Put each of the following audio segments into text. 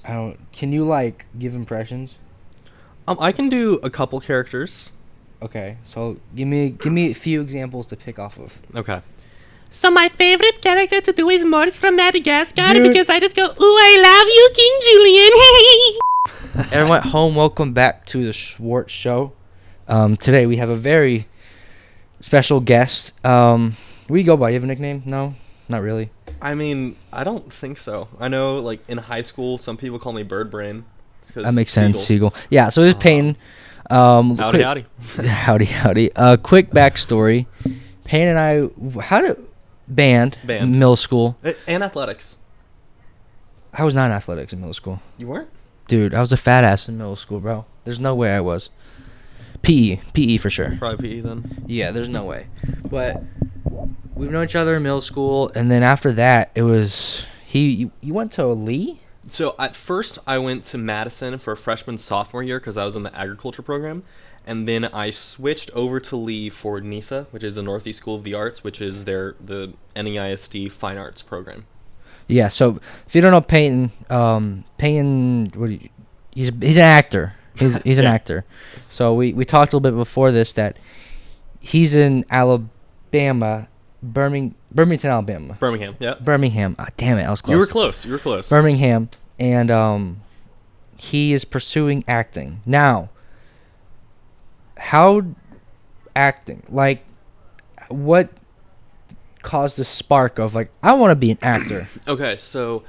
I don't. Can you like give impressions? I can do a couple characters. Okay, so give me a few examples to pick off of. Okay. So my favorite character to do is Morris from Madagascar Dude. because I just go, ooh, I love you, King Julian. Everyone at home, welcome back to the Schwartz Show. Today we have a very special guest. What do you go by? You have a nickname? No, not really. I mean, I don't think so. I know, like, in high school, some people call me Bird Brain. That makes sense, Seagull. Yeah, so it is Peyton. Howdy, howdy. Howdy. Quick backstory. Peyton and I, band. Middle school. And athletics. I was not in athletics in middle school. You weren't? Dude, I was a fat ass in middle school, bro. There's no way I was. PE for sure. Probably PE then. Yeah, there's no way. But we've known each other in middle school, and then after that, it was you went to Lee? So at first, I went to Madison for freshman sophomore year because I was in the agriculture program, and then I switched over to Lee for NISA, which is the Northeast School of the Arts, which is the NEISD Fine Arts program. Yeah. So if you don't know Peyton, he's an actor. He's an actor. So we talked a little bit before this that he's in Alabama, Birmingham, Alabama. Birmingham, yeah. Birmingham. Oh, damn it, I was close. You were close. Birmingham, and he is pursuing acting now. How acting? Like, what caused the spark of like I want to be an actor? Okay, so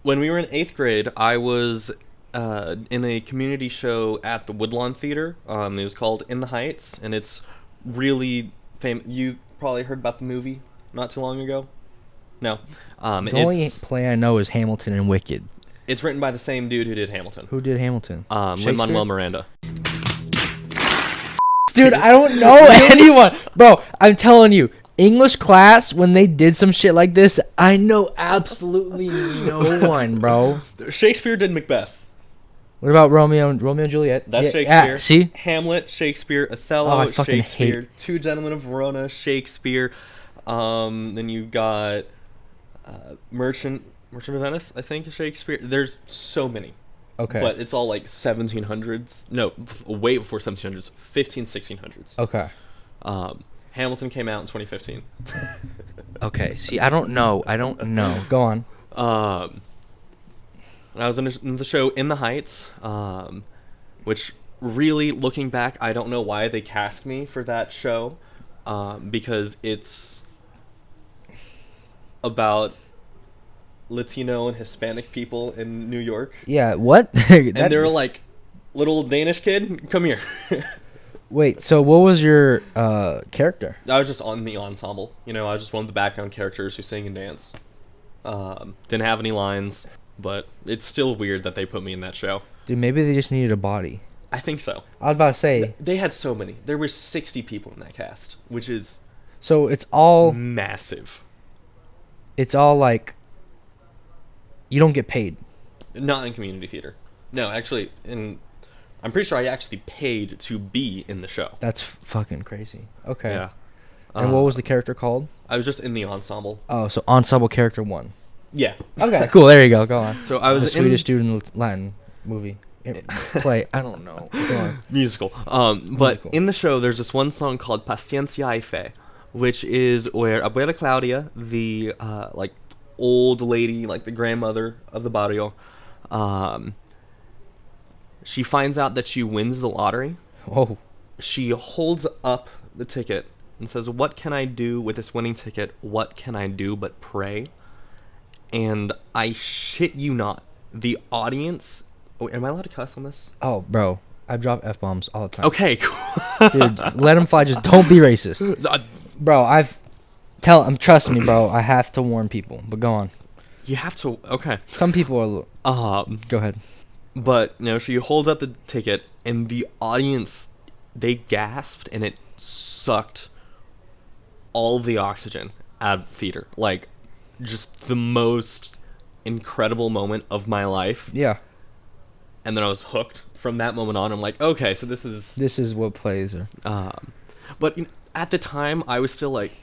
when we were in 8th grade, I was in a community show at the Woodlawn Theater. It was called In the Heights, and it's really famous. You probably heard about the movie not too long ago. No. The only play I know is Hamilton and Wicked. It's written by the same dude who did Hamilton. Who did Hamilton? Lin-Manuel Miranda. Dude, I don't know anyone. Bro, I'm telling you, English class, when they did some shit like this, I know absolutely no one, bro. Shakespeare did Macbeth. What about Romeo and Juliet? That's Yeah, Shakespeare. See? Hamlet, Shakespeare. Oh, Othello, I fucking Shakespeare. hate- Two Gentlemen of Verona, Shakespeare. Then you got Merchant of Venice, I think, Shakespeare. There's so many. Okay. But it's all like 1700s. No, way before 1700s. 1600s. Okay. Hamilton came out in 2015. Okay. See, I don't know. Go on. I was in the show In the Heights, which really, looking back, I don't know why they cast me for that show, because it's about Latino and Hispanic people in New York. Yeah, what? And they were like, little Danish kid, come here. Wait, so what was your character? I was just on the ensemble. I was just one of the background characters who sing and dance. Didn't have any lines, but it's still weird that they put me in that show. Dude, maybe they just needed a body. I think so. I was about to say. They had so many. There were 60 people in that cast, which is So it's all massive. It's all like you don't get paid. Not in community theater. No, actually, I'm pretty sure I actually paid to be in the show. That's fucking crazy. Okay. Yeah. And what was the character called? I was just in the ensemble. Oh, so ensemble character 1. Yeah. Okay, cool. There you go. Go on. So I was the Swedish dude in the Latin movie. Play. I don't know. Go on. Musical. But in the show, there's this one song called Paciencia y Fe, which is where Abuela Claudia, the like old lady, like the grandmother of the barrio, she finds out that she wins the lottery. Oh. She holds up the ticket and says, "What can I do with this winning ticket? What can I do but pray?" And I shit you not, the audience... Oh, am I allowed to cuss on this? Oh, bro. I drop F-bombs all the time. Okay, cool. Dude, let them fly. Just don't be racist. Bro, trust me, bro. I have to warn people, but go on. You have to... Okay. Some people are... Go ahead. But, she holds up the ticket, and the audience, they gasped, and it sucked all the oxygen out of the theater. Like, just the most incredible moment of my life. Yeah. And then I was hooked from that moment on. I'm like, okay, so this is what plays are. But at the time, I was still like,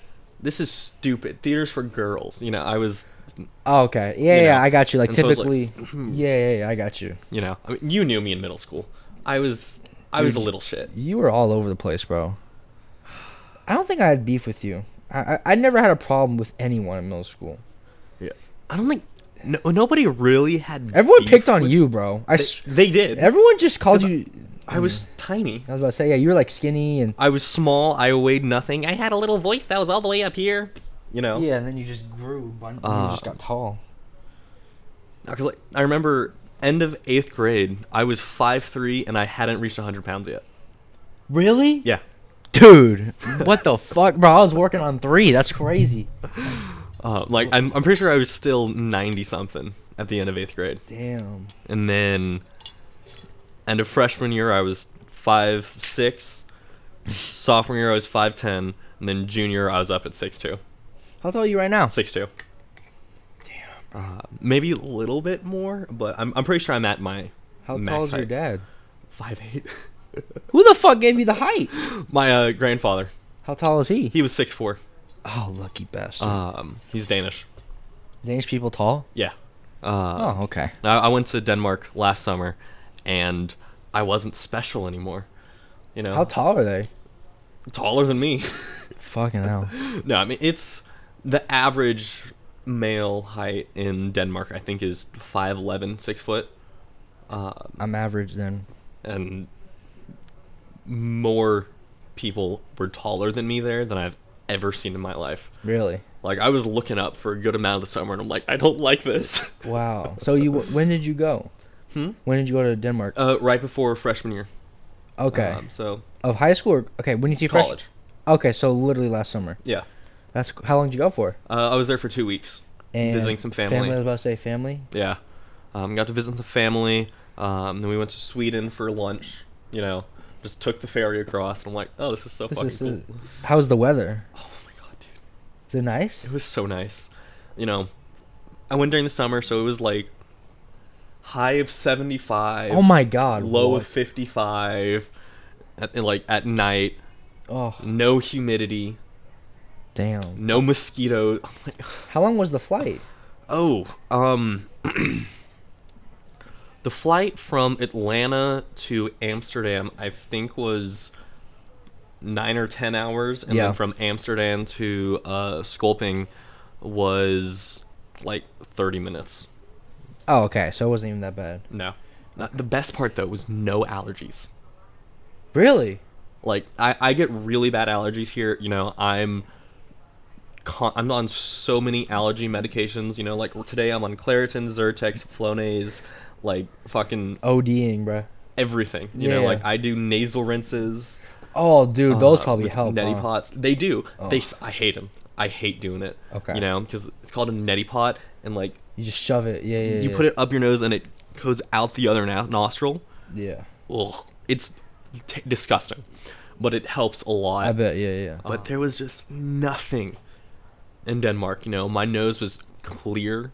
this is stupid. Theater's for girls. I was Oh, okay. Yeah, You yeah, know, I got you. Like and so I was like, typically. Yeah, I got you. You know, I mean, you knew me in middle school. I was a little shit. You were all over the place, bro. I don't think I had beef with you. I never had a problem with anyone in middle school. Yeah. I don't think nobody really had. Everyone beef picked on with- you, bro. They did. Everyone just called 'Cause you. I was tiny. I was about to say, yeah, you were like skinny and. I was small. I weighed nothing. I had a little voice that was all the way up here. You know. Yeah, and then you just grew. And you just got tall. Because like, I remember end of 8th grade, I was 5'3" and I hadn't reached 100 pounds yet. Really? Yeah. Dude, what the fuck, bro? I was working on 3. That's crazy. Like I'm pretty sure I was still 90 something at the end of 8th grade. Damn. And then end of freshman year I was 5'6". Sophomore year I was 5'10", and then junior I was up at 6'2". How tall are you right now? 6'2". Maybe a little bit more, but I'm pretty sure I'm at my How max tall is your height. dad? 5'8". Who the fuck gave you the height? My grandfather, How tall is he? he was 6'4". Oh, lucky bastard. He's Danish. Danish people tall? Yeah. Oh, okay. I went to Denmark last summer, and I wasn't special anymore. You know, How tall are they? taller than me. Fucking hell. No, I mean it's the average male height in Denmark. I think is 5'11", 6 foot, I'm average then. and more people were taller than me there than I've ever seen in my life. Really? Like I was looking up for a good amount of the summer, and I'm like, I don't like this. Wow. So when did you go? When did you go to Denmark? Right before freshman year. Okay. So Of high school? Okay, when did you college. Okay, so literally last summer. Yeah. That's how long did you go for? I was there for 2 weeks, And visiting some family. I was about to say family. Yeah. Got to visit some family. Then we went to Sweden for lunch. You know, just took the ferry across, and I'm like, oh, this is so fucking cool. How's the weather? Oh my god, dude. Is it nice? It was so nice. You know, I went during the summer, so it was like high of 75. Oh my god. Low what? of 55. At night. Oh, No humidity. damn. No mosquitoes. How long was the flight? Oh, the flight from Atlanta to Amsterdam, I think, was 9 or 10 hours, and Yeah. then from Amsterdam to Sculping was like 30 minutes. Oh, okay. So it wasn't even that bad. No, the best part though was no allergies. Really? Like I get really bad allergies here. You know, I'm on so many allergy medications. You know, like today I'm on Claritin, Zyrtex, Flonase, like fucking ODing, bruh. everything. You know, Yeah. like I do nasal rinses. Oh, dude, those probably with help. Neti huh? pots. They do. Oh. I hate them. I hate doing it. Okay. You know, because it's called a neti pot, and like You just shove it. Yeah, yeah. you put it up your nose and it goes out the other nostril. Yeah. Ugh, it's disgusting, but it helps a lot. I bet. Yeah, yeah. But there was just nothing in Denmark. You know, my nose was clear.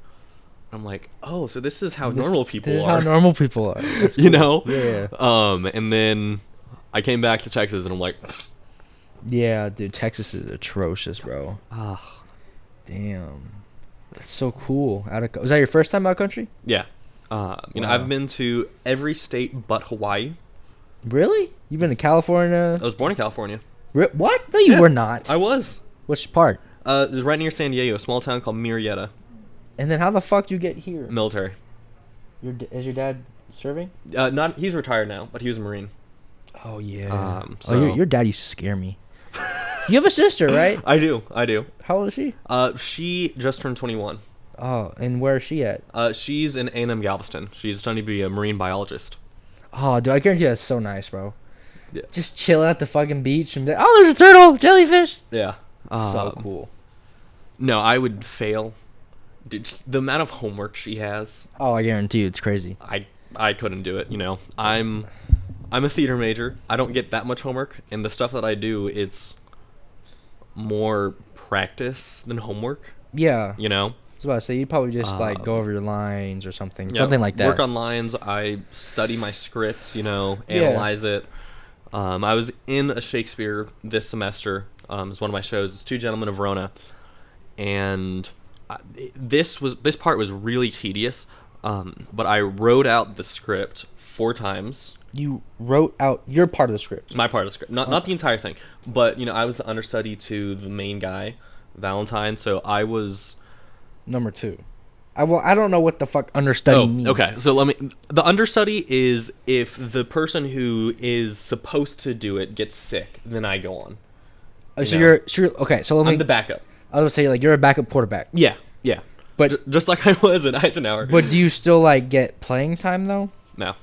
I'm like, oh, so this is how normal people This is are. how normal people are. That's You cool. know. Yeah. And then I came back to Texas, and I'm like, Yeah, dude. Texas is atrocious, bro. ah, Damn. That's so cool. Was that your first time out country? yeah. You know, Wow. I've been to every state but Hawaii. Really? You've been to California? I was born in California. What? No, you Yeah, were not. I was. Which part? It was right near San Diego, a small town called Murrieta. And then how the fuck did you get here? Military. Is your dad serving? Not he's retired now, but he was a Marine. Oh yeah. So- your dad used to scare me. You have a sister, right? I do. How old is she? She just turned 21. Oh, and where is she at? She's in A&M Galveston. She's studying to be a marine biologist. Oh, dude, I guarantee that's so nice, bro. Yeah. Just chilling at the fucking beach and be like, oh, there's a turtle, jellyfish. Yeah. So cool. No, I would fail. Dude, just the amount of homework she has, Oh, I guarantee you, it's crazy. I couldn't do it. You know, I'm a theater major. I don't get that much homework, and the stuff that I do, it's more practice than homework. Yeah. You know. I was about to say, you'd probably just like go over your lines or something. Yeah, Something like that. Work on lines. I study my script, you know, Yeah. analyze it. I was in a Shakespeare this semester. It's one of my shows. It's Two Gentlemen of Verona. And this part was really tedious, but I wrote out the script 4 times. You wrote out your part of the script. My part of the script, not the entire thing, but I was the understudy to the main guy, Valentine. So I was number 2. I don't know what the fuck understudy means. Okay, so the understudy is if the person who is supposed to do it gets sick, then I go on. So you're okay. So I'm the backup. I was gonna say, like, you're a backup quarterback. Yeah. But just like I was in Eisenhower. But do you still like get playing time though? No.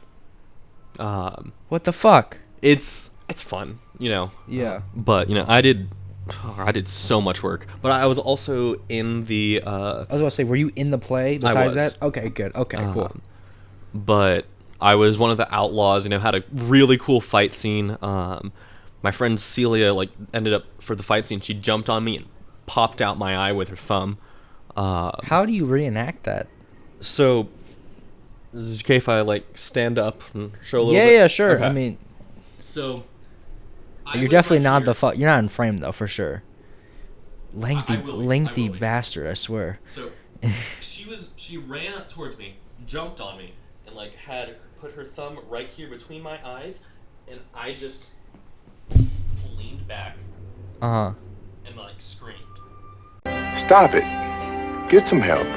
What the fuck? It's fun, Yeah. But I did so much work. But I was also in the. I was gonna say, were you in the play besides that? Okay, good. Okay, cool. But I was one of the outlaws. Had a really cool fight scene. My friend Celia ended up for the fight scene. She jumped on me and popped out my eye with her thumb. How do you reenact that? So, is it okay if I stand up and show a little bit? Yeah, sure. Okay. I mean, so you're definitely not the fuck. You're not in frame though, for sure. Lengthy bastard, I swear. So she ran up towards me, jumped on me, and had put her thumb right here between my eyes, and I just leaned back. And screamed. Stop it. Get some help.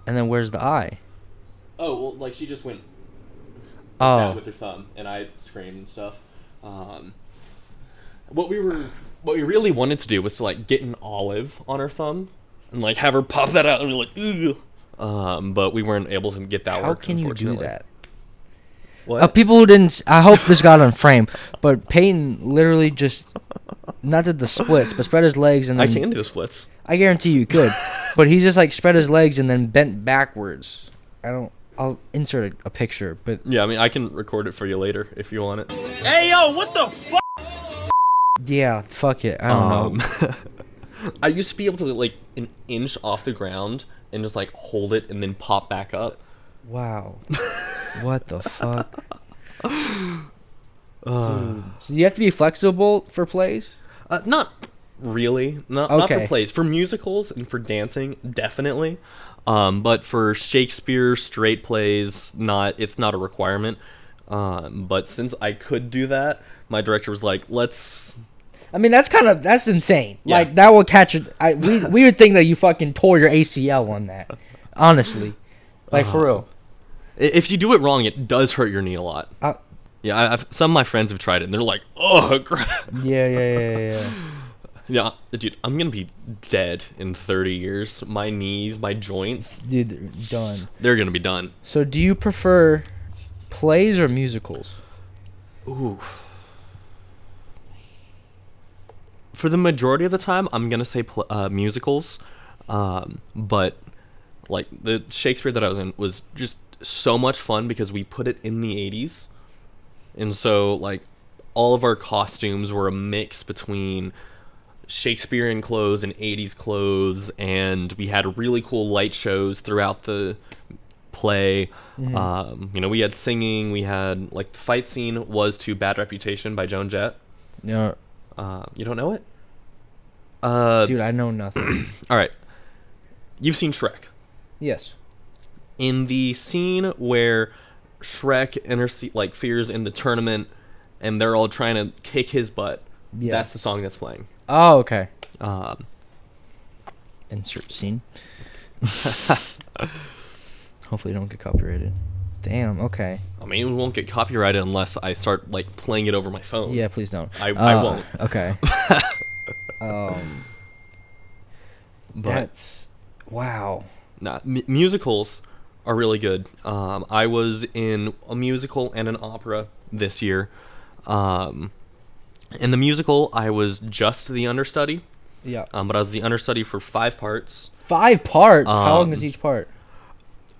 And then where's the eye? Oh, well, she just went Oh. with her thumb, and I screamed and stuff. What we really wanted to do was to get an olive on her thumb and have her pop that out and be like, ugh. But we weren't able to get that How work. can you do that? What? People who didn't. I hope this got on frame, but Peyton literally just not did the splits, but spread his legs and then. I can do splits. I guarantee you could, but he just spread his legs and then bent backwards. I'll insert a picture, but Yeah, I can record it for you later if you want it. Hey, yo, what the fuck? yeah, fuck it. I don't know. I used to be able to an inch off the ground and just hold it and then pop back up. Wow. What the fuck? Dude. So you have to be flexible for plays? Not really. Not for plays. For musicals and for dancing, definitely. But for Shakespeare straight plays, it's not a requirement. But since I could do that, my director was like, let's. I mean, that's insane. Yeah. That will catch it. We would think that you fucking tore your ACL on that. Honestly. For real. If you do it wrong, it does hurt your knee a lot. Yeah, some of my friends have tried it, and they're like, oh, crap. Yeah. Yeah, dude, I'm going to be dead in 30 years. My knees, my joints. Dude, they're done. They're going to be done. So do you prefer plays or musicals? Ooh. For the majority of the time, I'm going to say musicals. But, the Shakespeare that I was in was just so much fun because we put it in the 80s. And so, all of our costumes were a mix between Shakespearean clothes and 80s clothes, and we had really cool light shows throughout the play. Mm-hmm. We had singing. We had the fight scene was to Bad Reputation by Joan Jett. Yeah. You don't know it? Dude, I know nothing. All right. You've seen Shrek. Yes. In the scene where Shrek fears in the tournament, and they're all trying to kick his butt. Yeah. That's the song that's playing. Oh, okay. Insert scene. Hopefully, you don't get copyrighted. Damn. Okay. We won't get copyrighted unless I start playing it over my phone. Yeah, please don't. I won't. Okay. But wow. Nah, musicals are really good. I was in a musical and an opera this year. In the musical, I was just the understudy. Yeah. But I was the understudy for 5 parts. 5 parts? How long is each part?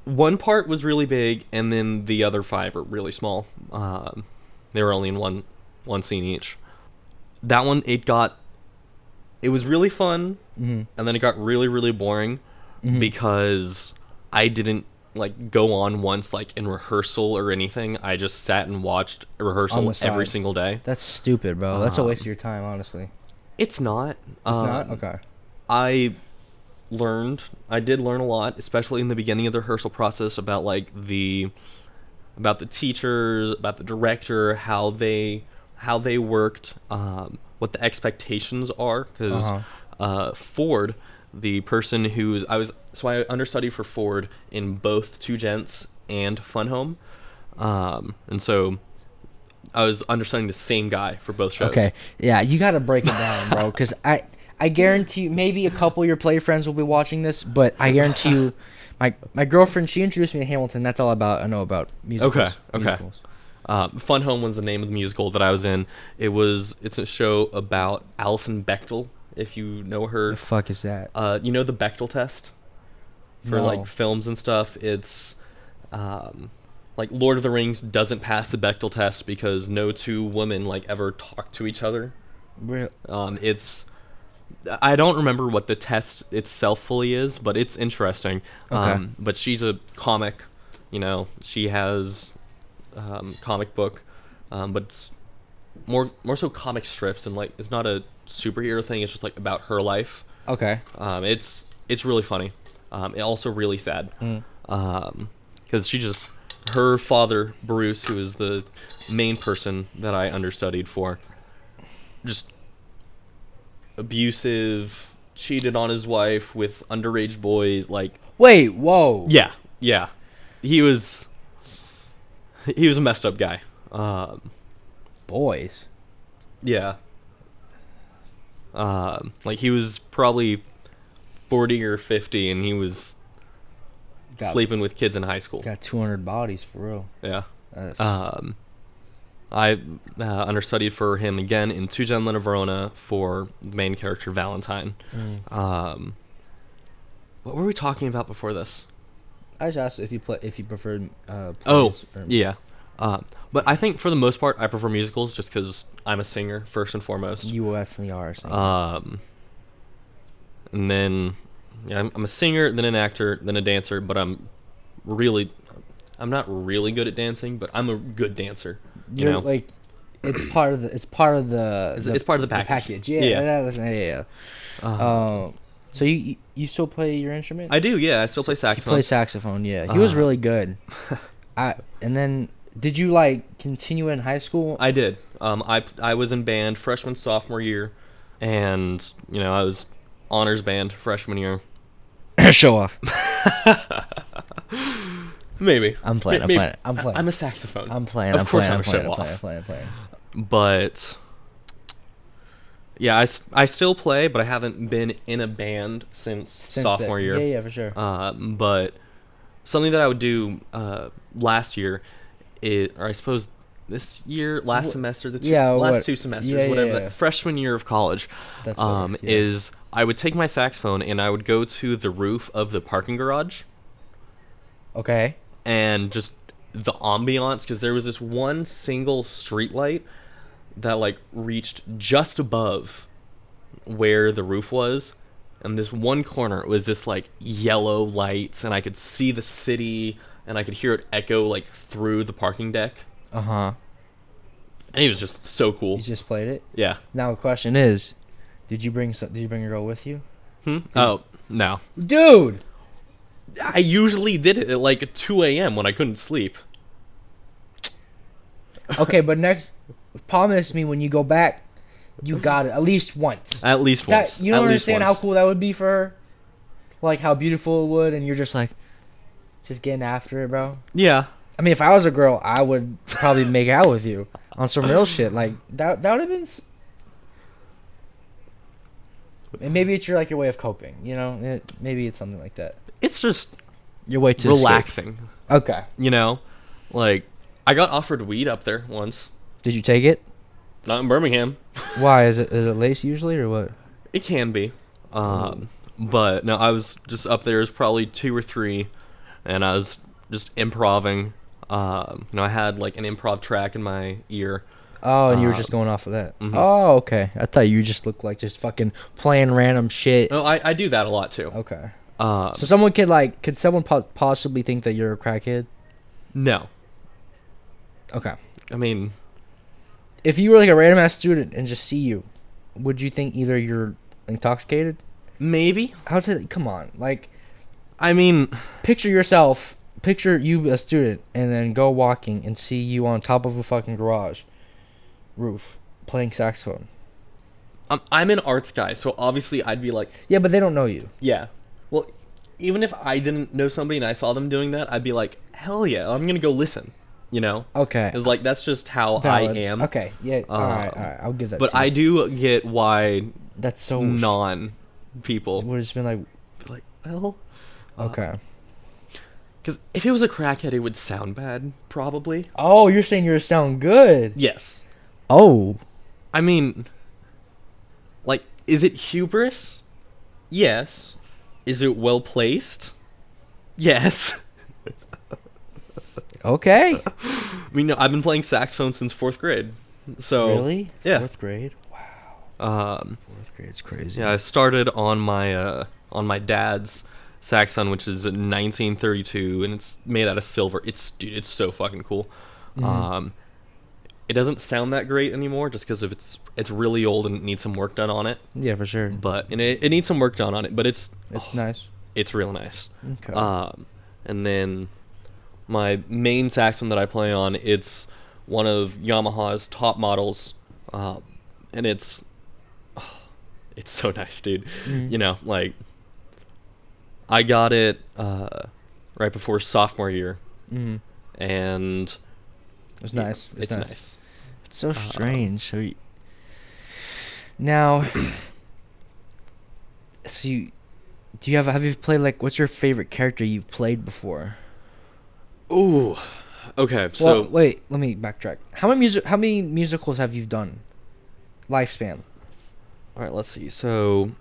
One part was really big, and then the other 5 are really small. They were only in one scene each. That one, it was really fun, and then it got really, really boring because I didn't go on once in rehearsal or anything. I just sat and watched a rehearsal every single day. That's stupid, bro. That's a waste of your time, honestly. It's not. It's not? Okay. did learn a lot, especially in the beginning of the rehearsal process, about like about the teachers, about the director, how they worked, what the expectations are, because Ford, the person I understudied for Ford in both Two Gents and Fun Home, and so I was understudying the same guy for both shows. Okay, yeah, you got to break it down, bro, because I guarantee you, maybe a couple of your play friends will be watching this, but I guarantee you, my girlfriend, she introduced me to Hamilton. That's all I know about musicals. Okay. Musicals. Fun Home was the name of the musical that I was in. It's a show about Alison Bechdel, if you know her. The fuck is that? You know the Bechdel test for No. like films and stuff. It's like Lord of the Rings doesn't pass the Bechdel test because no two women like ever talk to each other. Real. I don't remember what the test itself fully is, but it's interesting. Okay. But she's a comic, she has comic book, but it's more so comic strips, and like it's not a superhero thing. It's just like about her life. Okay. It's really funny. It also really sad. Because her father Bruce, who is the main person that I understudied for, just abusive, cheated on his wife with underage boys. Like, wait, whoa. Yeah. He was a messed up guy. Boys. Yeah. Like he was probably 40 or 50, and he was sleeping with kids in high school. Got 200 bodies for real. Yeah. That's... I understudied for him again in Two Gen Verona for the main character Valentine. What were we talking about before this? I just asked if you preferred. Plays yeah. But I think for the most part I prefer musicals just because I'm a singer first and foremost. You definitely are a singer. And then I'm a singer, then an actor, then a dancer. But I'm not really good at dancing, but I'm a good dancer. You're like, it's part of the it's part of the package. Yeah. So you still play your instrument? I do. Yeah, I still play saxophone. You play saxophone. Yeah, he was really good. And then did you like continue in high school? I did. I was in band freshman sophomore year, and I was honors band freshman year. Show off. Maybe. I'm playing. I'm a saxophone. I'm playing. Of course, I'm I'm playing. show I'm off. playing. But yeah, I still play, but I haven't been in a band since sophomore year. Yeah, for sure. But something that I would do last year, or I suppose this year, last semester, last 2 semesters, whatever, freshman year of college, That's is I would take my saxophone and I would go to the roof of the parking garage. Okay. And just the ambiance, because there was this one single street light that like reached just above where the roof was, and this one corner was this like yellow lights, and I could see the city, and I could hear it echo like through the parking deck. And it was just so cool. You just played it? Yeah. Now the question is, did you bring a girl with you? Oh, no. Dude! I usually did it at like 2 a.m. when I couldn't sleep. Okay, but promise me when you go back, you got it at least once. At least once. You don't understand how cool that would be for her? Like how beautiful it would, and you're just like, just getting after it, bro? Yeah. I mean, if I was a girl, I would probably make out with you on some real shit. Like, that would have been... And maybe it's your way of coping, maybe it's something like that. It's just your way to relaxing. Escape. Okay. Like I got offered weed up there once. Did you take it? Not in Birmingham. Why? Is it laced usually or what? It can be. But no, I was just up there. It was probably 2 or 3, and I was just improvising. I had like an improv track in my ear. Oh, and you were just going off of that. Mm-hmm. Oh, okay. I thought you just looked like just fucking playing random shit. No, I do that a lot too. Okay. So someone could someone possibly think that you're a crackhead? No. Okay. I mean, if you were like a random ass student and just see you, would you think either you're intoxicated Maybe. I would say, come on, like, I mean, picture you a student, and then go walking and see you on top of a fucking garage roof playing saxophone. I'm an arts guy, so obviously I'd be like, Yeah, but they don't know you. yeah. Well, even if I didn't know somebody and I saw them doing that, I'd be like, hell yeah, I'm gonna go listen. You know? Okay. Because like that's just how Valid. I am. Okay. Yeah. All right. I'll give that. But to you. I do get why That's so non people would have just been like, like, well, okay. because if it was a crackhead, it would sound bad, probably. Oh, you're saying yours sound good. Yes. Oh. I mean, like, is it hubris? Yes. Is it well placed? Yes. Okay. I mean, no, I've been playing saxophone since 4th grade. So Really? Yeah. 4th grade? Wow. 4th grade's crazy. Yeah, I started on my dad's saxophone, which is a 1932, and it's made out of silver. It's so fucking cool. It doesn't sound that great anymore just because of it's really old and it needs some work done on it. Yeah, for sure. But it needs some work done on it, but it's nice. It's real nice. Okay. And then my main saxophone that I play on, it's one of Yamaha's top models, and it's so nice, dude. You know, like, I got it right before sophomore year, and It's nice. It's nice. It's so strange. So now, have you played, like, what's your favorite character you've played before? Ooh. Okay, so Well, wait, let me backtrack. How many musicals have you done? Lifespan. all right, let's see. So,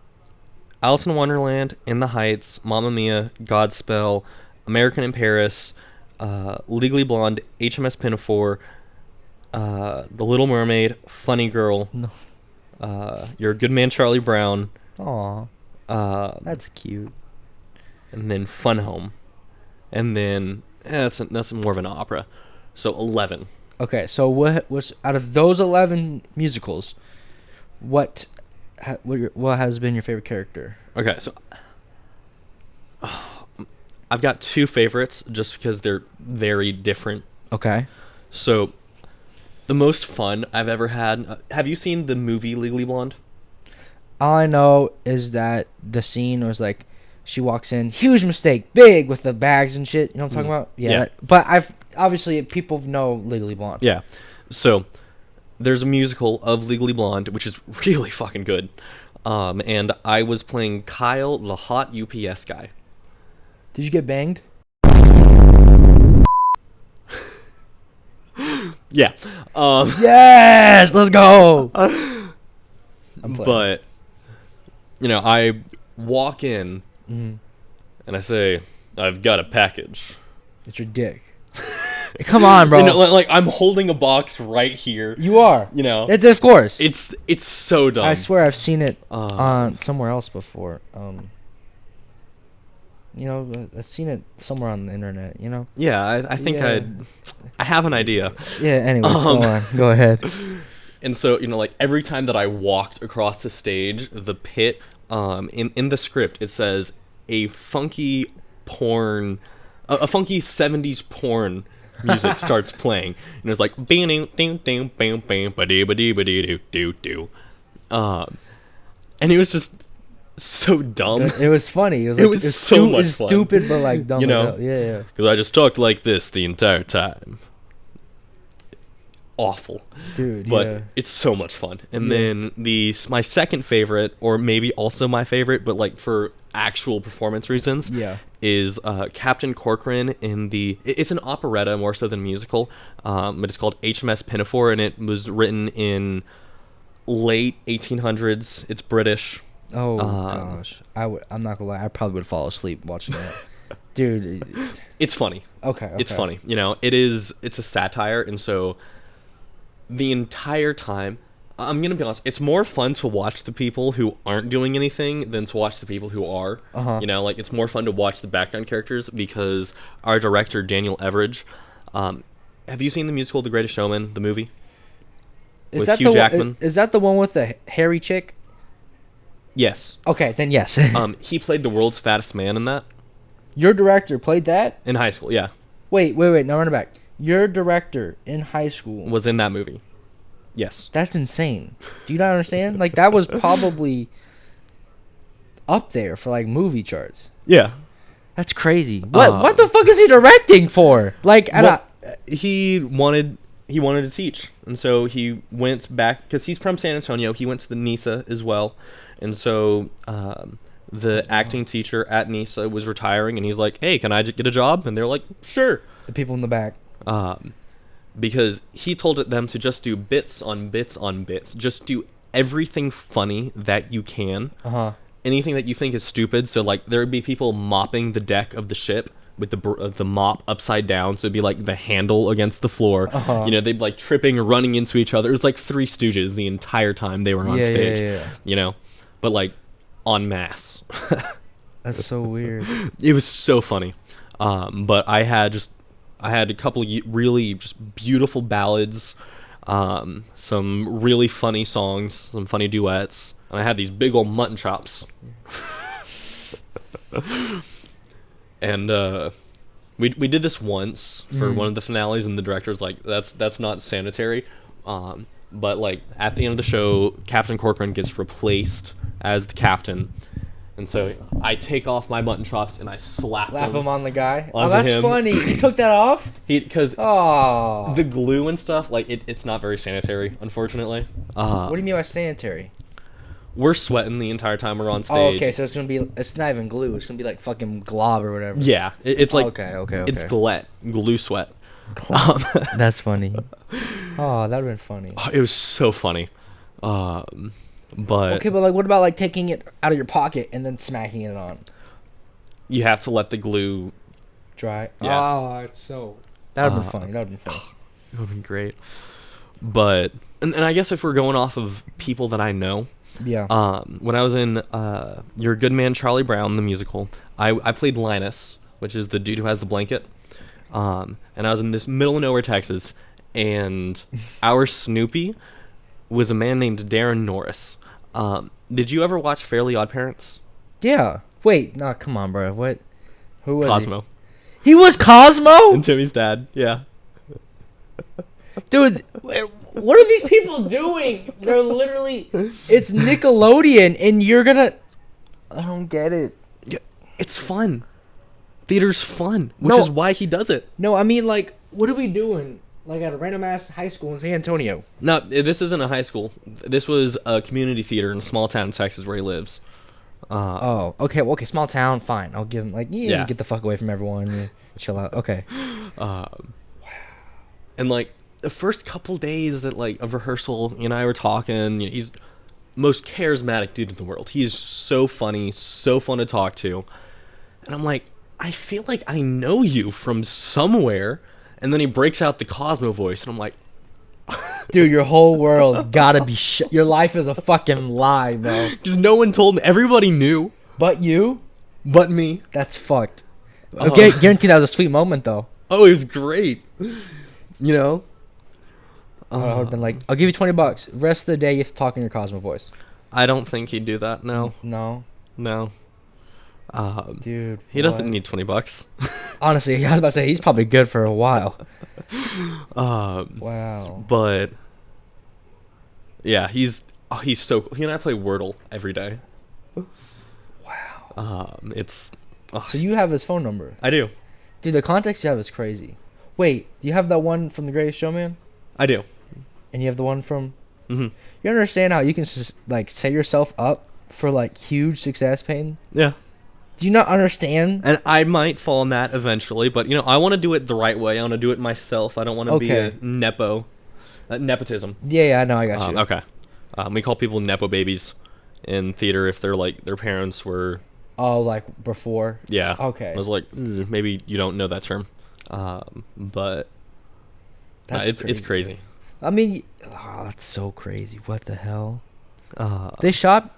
Alice in Wonderland, In the Heights, Mamma Mia, Godspell, American in Paris, Legally Blonde, HMS Pinafore, The Little Mermaid, Funny Girl, No. You're a Good Man, Charlie Brown, Aw, that's cute. and then Fun Home, and then that's more of an opera. So 11. Okay, so what was out of those 11 musicals? What has been your favorite character? Okay, so I've got two favorites just because they're very different. Okay. So the most fun I've ever had. Have you seen the movie Legally Blonde? All I know is that the scene was like, she walks in, huge mistake, big, with the bags and shit. You know what I'm talking about? Yeah. But obviously people know Legally Blonde. Yeah. So there's a musical of Legally Blonde, which is really fucking good. And I was playing Kyle, the hot UPS guy. Did you get banged? Yeah. Yes, let's go. But I walk in and I say, "I've got a package." It's your dick. Come on, bro. Like I'm holding a box right here. You are. It's, of course. It's so dumb. I swear I've seen it on somewhere else before. I've seen it somewhere on the internet. Yeah, I think Yeah. I have an idea. Yeah. Anyways, go on. Go ahead. And so like every time that I walked across the stage, the pit, in the script it says a funky 70s porn music starts playing, and it's like and it was just so dumb. It was funny. It was, It was so much fun. stupid, but like dumb. Yeah. Because I just talked like this the entire time. Awful, Dude. but yeah. it's so much fun. And Yeah. then my second favorite, or maybe also my favorite, but like for actual performance reasons, Yeah. is Captain Corcoran in it's an operetta more so than musical, but it's called HMS Pinafore, and it was written in late 1800s. It's British. Oh gosh, I'm not gonna lie. I probably would fall asleep watching that, dude. It's funny. Okay. It's funny. It's a satire, and so the entire time, I'm gonna be honest, it's more fun to watch the people who aren't doing anything than to watch the people who are. Like it's more fun to watch the background characters because our director Daniel Everidge. Have you seen the musical The Greatest Showman, the movie? Is with that Hugh the Jackman? Is that the one with the hairy chick? Yes. Okay, then yes. He played the world's fattest man in that Your director played that? in high school. Yeah, Wait. Now run it back. Your director in high school. was in that movie. Yes. That's insane. Do you not understand? Like, that was probably up there for, like, movie charts. Yeah. That's crazy. What the fuck is he directing for? Like, He wanted to teach, and so he went back because he's from San Antonio. He went to the NISA as well, and so the acting teacher at NISA was retiring, and he's like, "Hey, can I get a job?" And they're like, "Sure." the people in the back. Because he told them to just do bits on bits on bits, just do everything funny that you can. Anything that you think is stupid. So like there would be people mopping the deck of the ship with the mop upside down, so it'd be like the handle against the floor. You know, they'd be like tripping or running into each other. It was like Three Stooges the entire time they were on stage. Yeah. You know, but like en masse. That's so weird. It was so funny. But I had a couple of really just beautiful ballads, some really funny songs, some funny duets, and I had these big old mutton chops. And we did this once for one of the finales, and the director's like, that's not sanitary. But like at the end of the show, Captain Corcoran gets replaced as the captain. And so I take off my mutton chops and I slap him on the guy. Oh, onto that's him. funny. He took that off? Because Oh. the glue and stuff, like it's not very sanitary, unfortunately. What do you mean by sanitary? We're sweating the entire time we're on stage. Oh, okay, so it's not even glue. It's gonna be like fucking glob or whatever. Yeah, it's like okay. It's glue sweat. That's funny. Oh, that'd been funny. It was so funny. But Okay, but like, what about like taking it out of your pocket and then smacking it on? you have to let the glue Dry. Yeah. Oh, it's so. That'd been funny. That'd been funny. It would have been great. But and I guess if we're going off of people that I know, Yeah. when I was in Your Good Man Charlie Brown, the musical, I played Linus, which is the dude who has the blanket. And I was in this middle of nowhere, Texas, and our Snoopy was a man named Darren Norris. Did you ever watch Fairly Odd Parents? Yeah. Wait. No, come on, bro. What? Who was Cosmo. He was Cosmo? And Timmy's dad, yeah. Dude, what are these people doing? They're literally. It's Nickelodeon, and you're gonna. I don't get it. It's fun. Theater's fun, which No. is why he does it. No, I mean, like, what are we doing? Like, at a random ass high school in San Antonio. No, this isn't a high school. This was a community theater in a small town in Texas where he lives. Oh, okay. Well, okay, small town, fine. I'll give him, like, Yeah. get the fuck away from everyone. Yeah, chill out. Okay. And like the first couple days that like of rehearsal, you and I were talking. He's most charismatic dude in the world. He is so funny, so fun to talk to. And I'm like, I feel like I know you from somewhere. And then he breaks out the Cosmo voice, and I'm like, Dude, your whole world gotta be your life is a fucking lie, bro. because no one told me. Everybody knew, But you? but me. That's fucked. Okay, guarantee that was a sweet moment, though. Oh, it was great. You know. I would have been like, I'll give you $20. Rest of the day, you have to talk in your Cosmo voice. I don't think he'd do that. No, No, no. dude. He doesn't what? need $20. Honestly, I was about to say he's probably good for a while. Wow. But yeah, he's so. He and I play Wordle every day. Wow. It's. So you have his phone number, I do. dude. The context you have is crazy. Wait, do you have that one from The Greatest Showman? I do. And you have the one from. Hmm. You understand how you can just like set yourself up for like huge success, Peyton? Yeah. Do you not understand? And I might fall in that eventually, but I want to do it the right way. I want to do it myself. I don't want to be Okay. a nepotism. Yeah, I know, I got you. Okay. We call people nepo babies in theater if they're like their parents were. Oh, like before. Yeah. Okay. I was like, maybe you don't know that term, but That's it's crazy. I mean, that's so crazy. What the hell? Uh, They stopped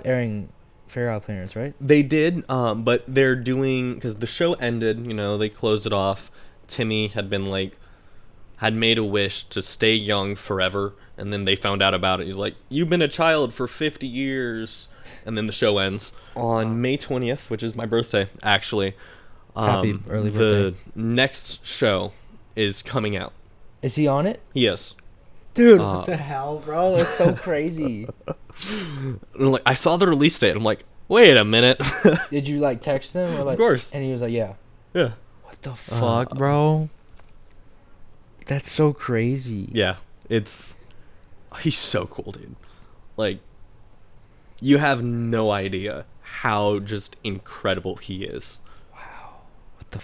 airing Fair Odd Parents, right? They did, but they're doing because the show ended. They closed it off. Timmy had been like had made a wish to stay young forever, and then they found out about it. He's like, "You've been a child for 50 years." And then the show ends on May 20th, which is my birthday, actually. Happy early the birthday. next show is coming out. Is he on it? Yes. Dude, what the hell, bro? It's so crazy. And like, I saw the release date. I'm like, wait a minute. Did you like text him? Or, like, Of course. And he was like, yeah. Yeah. What the fuck, bro? That's so crazy. Yeah. He's so cool, dude. Like, you have no idea how just incredible he is. What the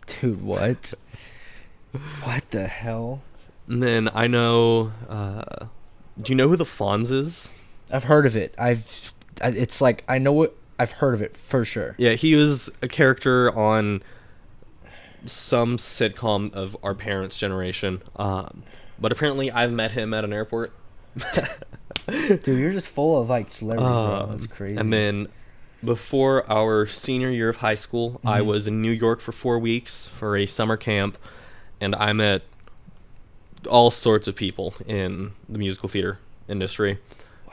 dude, what? What the hell? And then I know, do you know who the Fonz is? I've heard of it. It's like, I know what, I've heard of it for sure. Yeah, he was a character on some sitcom of our parents' generation. But apparently I've met him at an airport. Dude, you're just full of like celebrities, bro. That's crazy. And then before our senior year of high school, I was in New York for 4 weeks for a summer camp, and I met all sorts of people in the musical theater industry.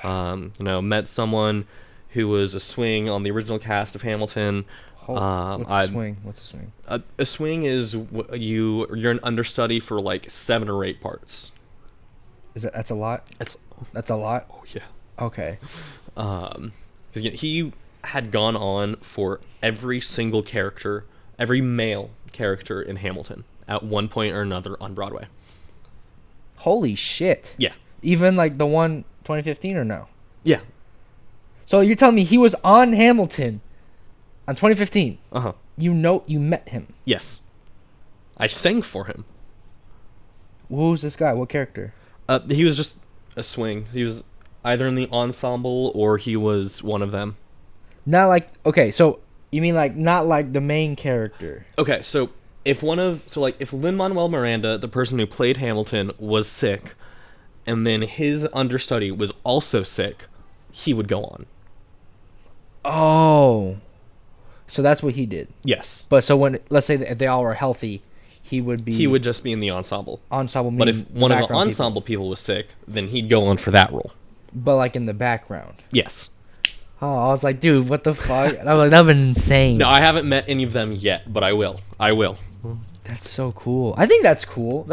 Met someone who was a swing on the original cast of Hamilton. What's a swing? What's a swing? A swing is you're an understudy for like 7 or 8 parts. That's a lot? That's a lot? Oh yeah. Okay. Because he had gone on for every single character, every male character in Hamilton at one point or another on Broadway. Holy shit. Yeah. Even like the one 2015 or no? Yeah. So you're telling me he was on Hamilton on 2015? Uh-huh. You met him? Yes. I sang for him. Who's this guy? What character? He was just a swing. He was either in the ensemble or he was one of them. Not like, okay, so you mean like not like the main character? Okay, so if Lin-Manuel Miranda, the person who played Hamilton, was sick, and then his understudy was also sick, he would go on. Oh. So that's what he did. Yes. But so when, let's say that if they all were healthy, he would just be in the ensemble. But if one of the ensemble people was sick, then he'd go on for that role. But like in the background. Yes. Oh, I was like, dude, what the fuck? And I was like, that would been insane. No, I haven't met any of them yet, but I will. That's so cool. I think that's cool.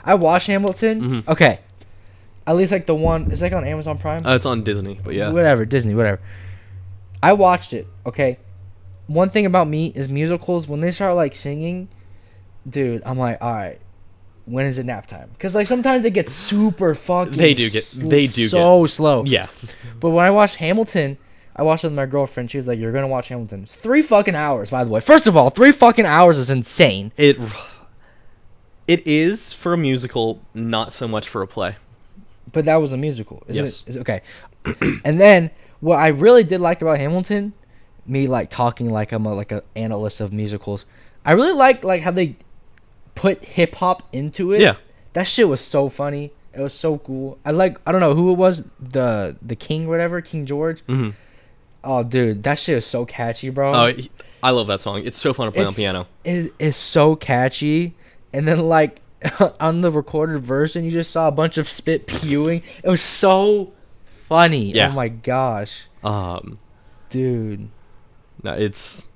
I watched Hamilton. Mm-hmm. Okay. At least like the one, it's like on Amazon Prime? It's on Disney, but yeah. Whatever, Disney, whatever. I watched it, okay? One thing about me is musicals, when they start like singing, dude, I'm like, all right, when is it nap time? Because like sometimes it gets super fucking so slow. Yeah. But when I watched Hamilton, I watched it with my girlfriend. She was like, you're gonna watch Hamilton. It's 3 fucking hours, by the way. First of all, 3 fucking hours is insane. It is for a musical, not so much for a play. But that was a musical. Yes. Okay. And then what I really did like about Hamilton, me like talking like I'm a analyst of musicals, I really like how they put hip hop into it. Yeah. That shit was so funny. It was so cool. I don't know who it was, the king, whatever, King George. Mm-hmm. Oh, dude, that shit is so catchy, bro. Oh, I love that song. It's so fun to play on piano. It is so catchy. And then like on the recorded version, you just saw a bunch of spit pewing. It was so funny. Yeah. Oh my gosh. Dude. No, it's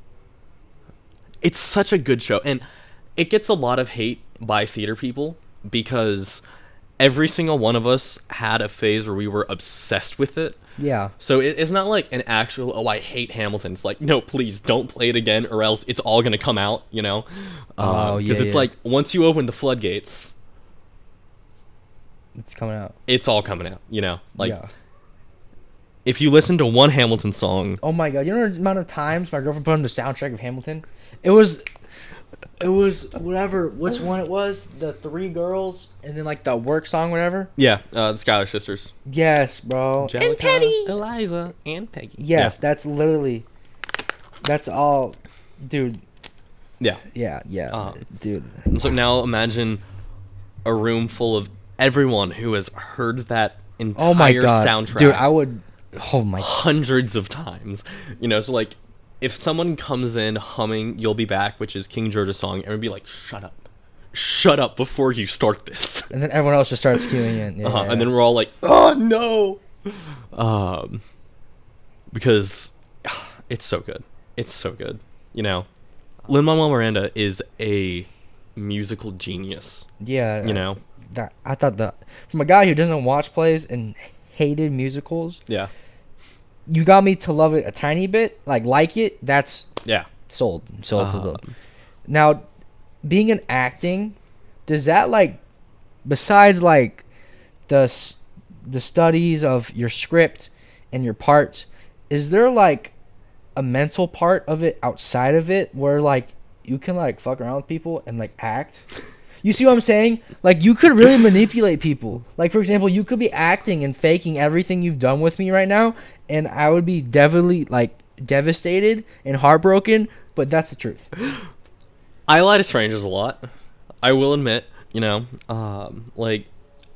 such a good show, and it gets a lot of hate by theater people because every single one of us had a phase where we were obsessed with it. Yeah. So it's not like an actual, oh, I hate Hamilton. It's like, no, please don't play it again or else it's all going to come out, you know? Because it's like, once you open the floodgates, it's coming out. It's all coming out, you know? Like, yeah. If you listen to one Hamilton song... Oh my god, you know the amount of times my girlfriend put on the soundtrack of Hamilton? It was whatever, which one it was, the 3 girls, and then like the work song, whatever. Yeah, the Schuyler sisters. Yes, bro. Angelica, and Petty, Eliza, and Peggy. Yes, yeah. That's all, dude. Yeah. Yeah, dude. And so now imagine a room full of everyone who has heard that entire soundtrack. Dude, I would. Oh my. Hundreds of times, you know. So like, if someone comes in humming "You'll Be Back," which is King George's song, and would be like, "Shut up, shut up before you start this. And then everyone else just starts queuing in. Yeah, And then we're all like, oh no. Because it's so good. It's so good. You know, Lin-Manuel Miranda is a musical genius. yeah, You know? that I thought that from a guy who doesn't watch plays and hated musicals, Yeah. you got me to love it a tiny bit, like it. That's Yeah. sold to the. Now, being in acting, does that like, besides like the studies of your script and your parts, is there like a mental part of it outside of it where like you can like fuck around with people and like act? You see what I'm saying? Like, you could really manipulate people. Like, for example, you could be acting and faking everything you've done with me right now, and I would be definitely like devastated and heartbroken, but that's the truth. I lie to strangers a lot. I will admit, you know, like,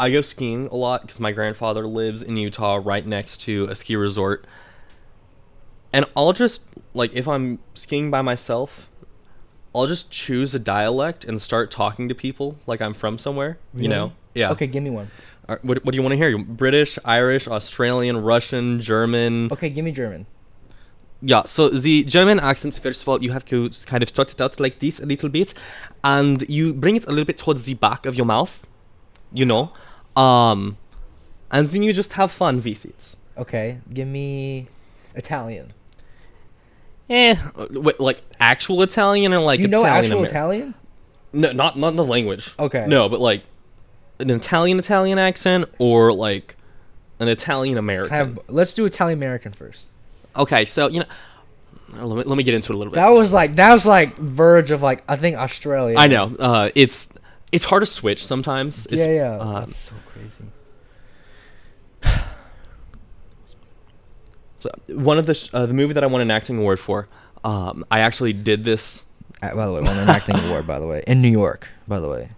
I go skiing a lot because my grandfather lives in Utah right next to a ski resort. And I'll just, like, if I'm skiing by myself, I'll just choose a dialect and start talking to people like I'm from somewhere, you know? Yeah. Okay, give me one. What do you want to hear? British, Irish, Australian, Russian, German? Okay, give me German. Yeah, so the German accent, first of all, you have to kind of start it out like this a little bit, and you bring it a little bit towards the back of your mouth, you know, and then you just have fun with it. Okay, give me Italian. Wait, like actual Italian or like Do you know Italian actual American? Italian? No, not the language. Okay. No, but like an Italian accent or like an Italian American. Let's do Italian American first. Okay, so you know, let me get into it a little bit. That was like verge of like, I think Australia. I know. It's hard to switch sometimes. It's, Yeah. That's so crazy. So one of the movie that I won an acting award for, I actually did this. By the way, won an acting award. By the way, in New York. By the way,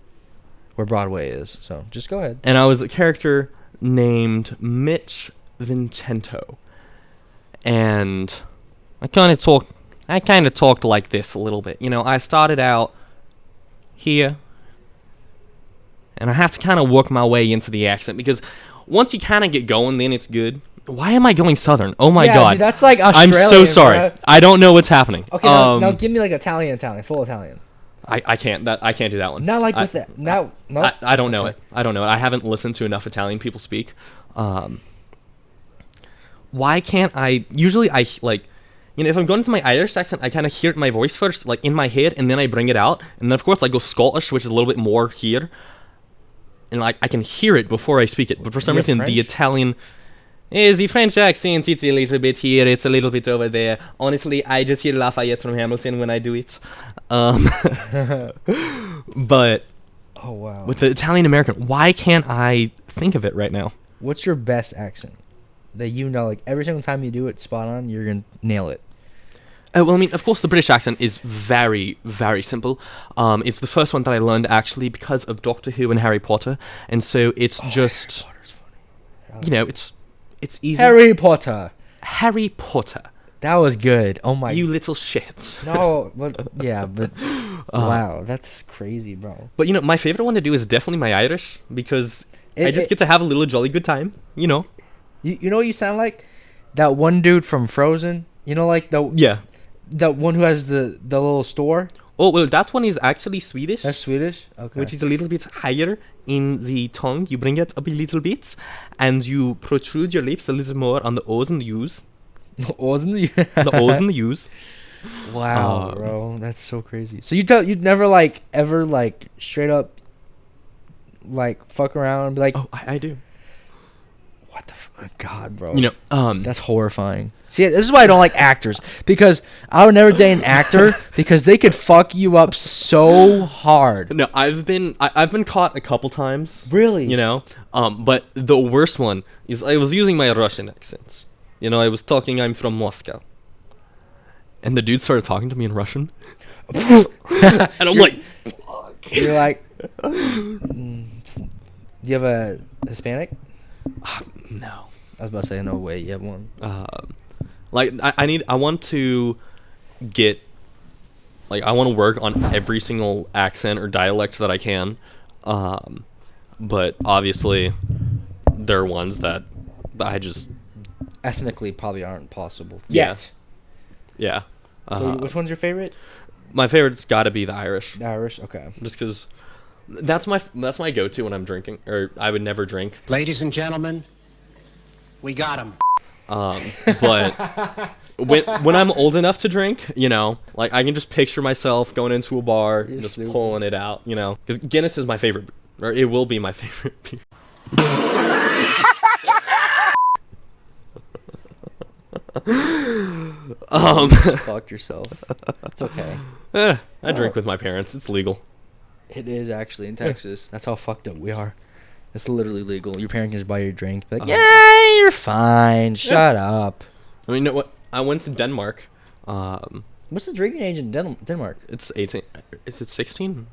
where Broadway is. So just go ahead. And I was a character named Mitch Vincento, and I kind of talked like this a little bit. You know, I started out here, and I have to kind of work my way into the accent because once you kind of get going, then it's good. Why am I going southern? Oh my god. Dude, that's like I'm Australian. so sorry. Bruh. I don't know what's happening. Okay, now give me like Italian, full Italian. I can't do that one. Not like with that. No. I don't know Okay. it. I don't know it. I haven't listened to enough Italian people speak. Why can't I? Usually I like, you know, if I'm going into my Irish accent, I kind of hear my voice first, like in my head, and then I bring it out, and then of course I go Scottish, which is a little bit more here, and like I can hear it before I speak it. But for some reason, French? the Italian. The French accent, it's a little bit here, it's a little bit over there. Honestly, I just hear Lafayette from Hamilton when I do it. But Oh wow. with the Italian American, why can't I think of it right now? What's your best accent that you know? Like every single time you do it, spot on. You're gonna nail it. Well, I mean, of course, the British accent is very, very simple. It's the first one that I learned actually because of Doctor Who and Harry Potter, and so it's just, you know, it's easy. Harry Potter. Harry Potter. That was good. Oh my. You little shit. No, but yeah, but wow, that's crazy, bro. But you know, my favorite one to do is definitely my Irish because I just get to have a little jolly good time. You know. You know what you sound like? That one dude from Frozen. You know, like Yeah. the one who has the little store. Oh well, that one is actually Swedish. That's Swedish. Okay. Which is a little bit higher in the tongue. You bring it up a little bit, and you protrude your lips a little more on the O's and the U's. Wasn't the The O's and the U's. Wow, bro, that's so crazy. So you'd never like ever like straight up like fuck around and be like, Oh, I do. what the God, bro. You know, That's horrifying. See, this is why I don't like actors, because I would never date an actor because they could fuck you up so hard. no, I've been caught a couple times. Really? You know, but the worst one is I was using my Russian accent. You know, I was talking. I'm from Moscow, and the dude started talking to me in Russian, and I'm like, You're like, do you have a Hispanic? no. I was about to say, no way, you have one. Like I want to get Like, I want to work on every single accent or dialect that I can. But obviously, there are ones that I just... Ethnically probably aren't possible Yeah. yet. Yeah. So which one's your favorite? My favorite's got to be the Irish. The Irish. Okay. Just because that's my go-to when I'm drinking, or I would never drink. Ladies and gentlemen, we got him. But when I'm old enough to drink, you know, like I can just picture myself going into a bar, and just stupid. pulling it out, you know, because Guinness is my favorite, or it will be my favorite beer. Fucked yourself. It's okay. I drink with my parents. It's legal. It is actually in Texas. That's how fucked up we are. It's literally legal. Your parent can just buy your drink. Be like, yeah, you're fine. Shut up. I mean, you know what? I went to Denmark. What's the drinking age in Denmark? It's 18. Is it 16?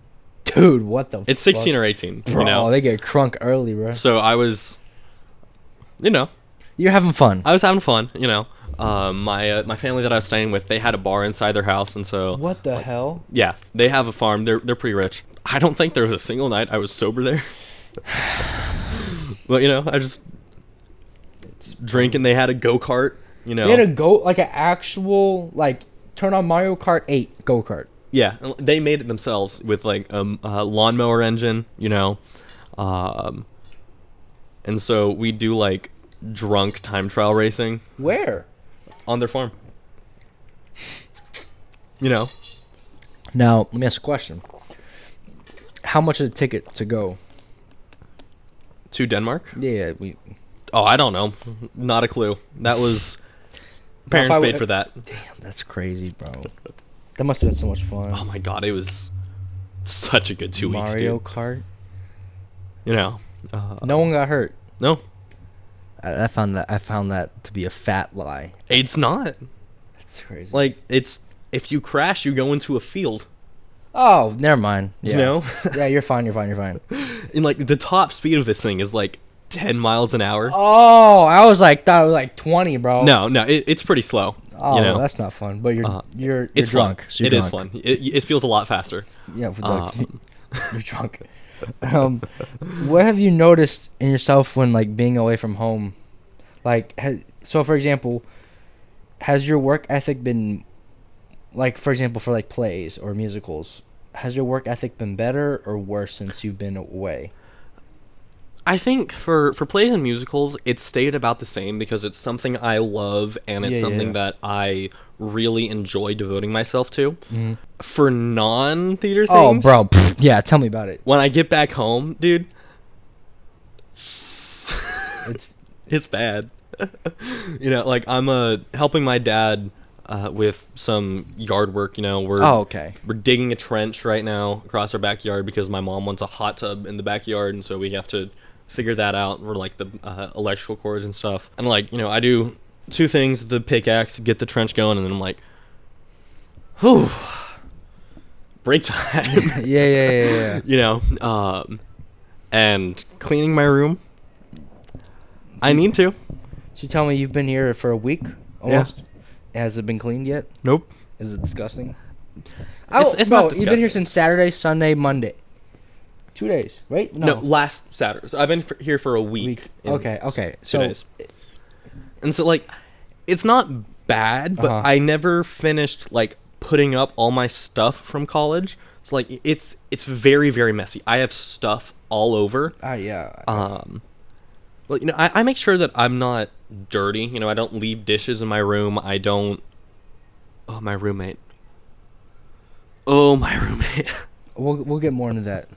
Dude, what the It's 16 or 18. Bro, you know? they get crunk early, bro. So I was, you know, You're having fun. I was having fun, you know. My family that I was staying with, they had a bar inside their house, and so What the hell? yeah, they have a farm. They're pretty rich. I don't think there was a single night I was sober there. But you know, I just drinking. They had a go-kart. You know, They had a like an actual, like, turn on Mario Kart 8 go-kart. yeah, they made it themselves with like a lawnmower engine. You know, and so we do like drunk time trial racing Where? on their farm. You know, Now, let me ask a question. How much is a ticket to go? to Denmark. Yeah, Oh, I don't know. Not a clue. That was Now, if parents I paid w- for that. Damn, that's crazy, bro. That must have been so much fun. Oh my god, it was such a good 2 weeks, Mario dude. Kart. You know, No one got hurt. no, I found that to be a fat lie. it's not. That's crazy. Like, it's if you crash, you go into a field. Oh, never mind. Yeah. You know, Yeah, you're fine. You're fine. You're fine. and like the top speed of this thing is like 10 miles an hour. Oh, I was like, thought it was like 20, bro. No, it's pretty slow. Oh, you know, that's not fun. But you're it's drunk. Fun. So you're It is drunk. fun. It feels a lot faster. Yeah, you're drunk. What have you noticed in yourself when like being away from home? Like, so for example, has your work ethic been, like, for example, for like plays or musicals, has your work ethic been better or worse since you've been away? I think for plays and musicals, it's stayed about the same because it's something I love and it's Yeah, something yeah. that I really enjoy devoting myself to. Mhm. For non-theater Oh, things, bro, yeah, tell me about it. when I get back home, dude, It's it's bad. You know, like I'm helping my dad with some yard work. You know, okay. we're digging a trench right now across our backyard because my mom wants a hot tub in the backyard, and so we have to figure that out. We're like the electrical cords and stuff, and like, you know, I do two things: the pickaxe, get the trench going, and then I'm like, whew, break time. Yeah. You know, and cleaning my room. I need to. So you tell me you've been here for a week almost. Has it been cleaned yet? Nope. Is it disgusting? It's bro, not you've been here disgusting. since Saturday, Sunday, Monday. 2 days, right? No, last Saturday. So I've been here for a week. in Okay. 2 So days. And so, like, it's not bad, but Uh-huh. I never finished, like, putting up all my stuff from college. So, like, it's very, very messy. I have stuff all over. yeah. Well, you know, I make sure that I'm not dirty. You know, I don't leave dishes in my room. I don't... Oh, my roommate. We'll get more into that.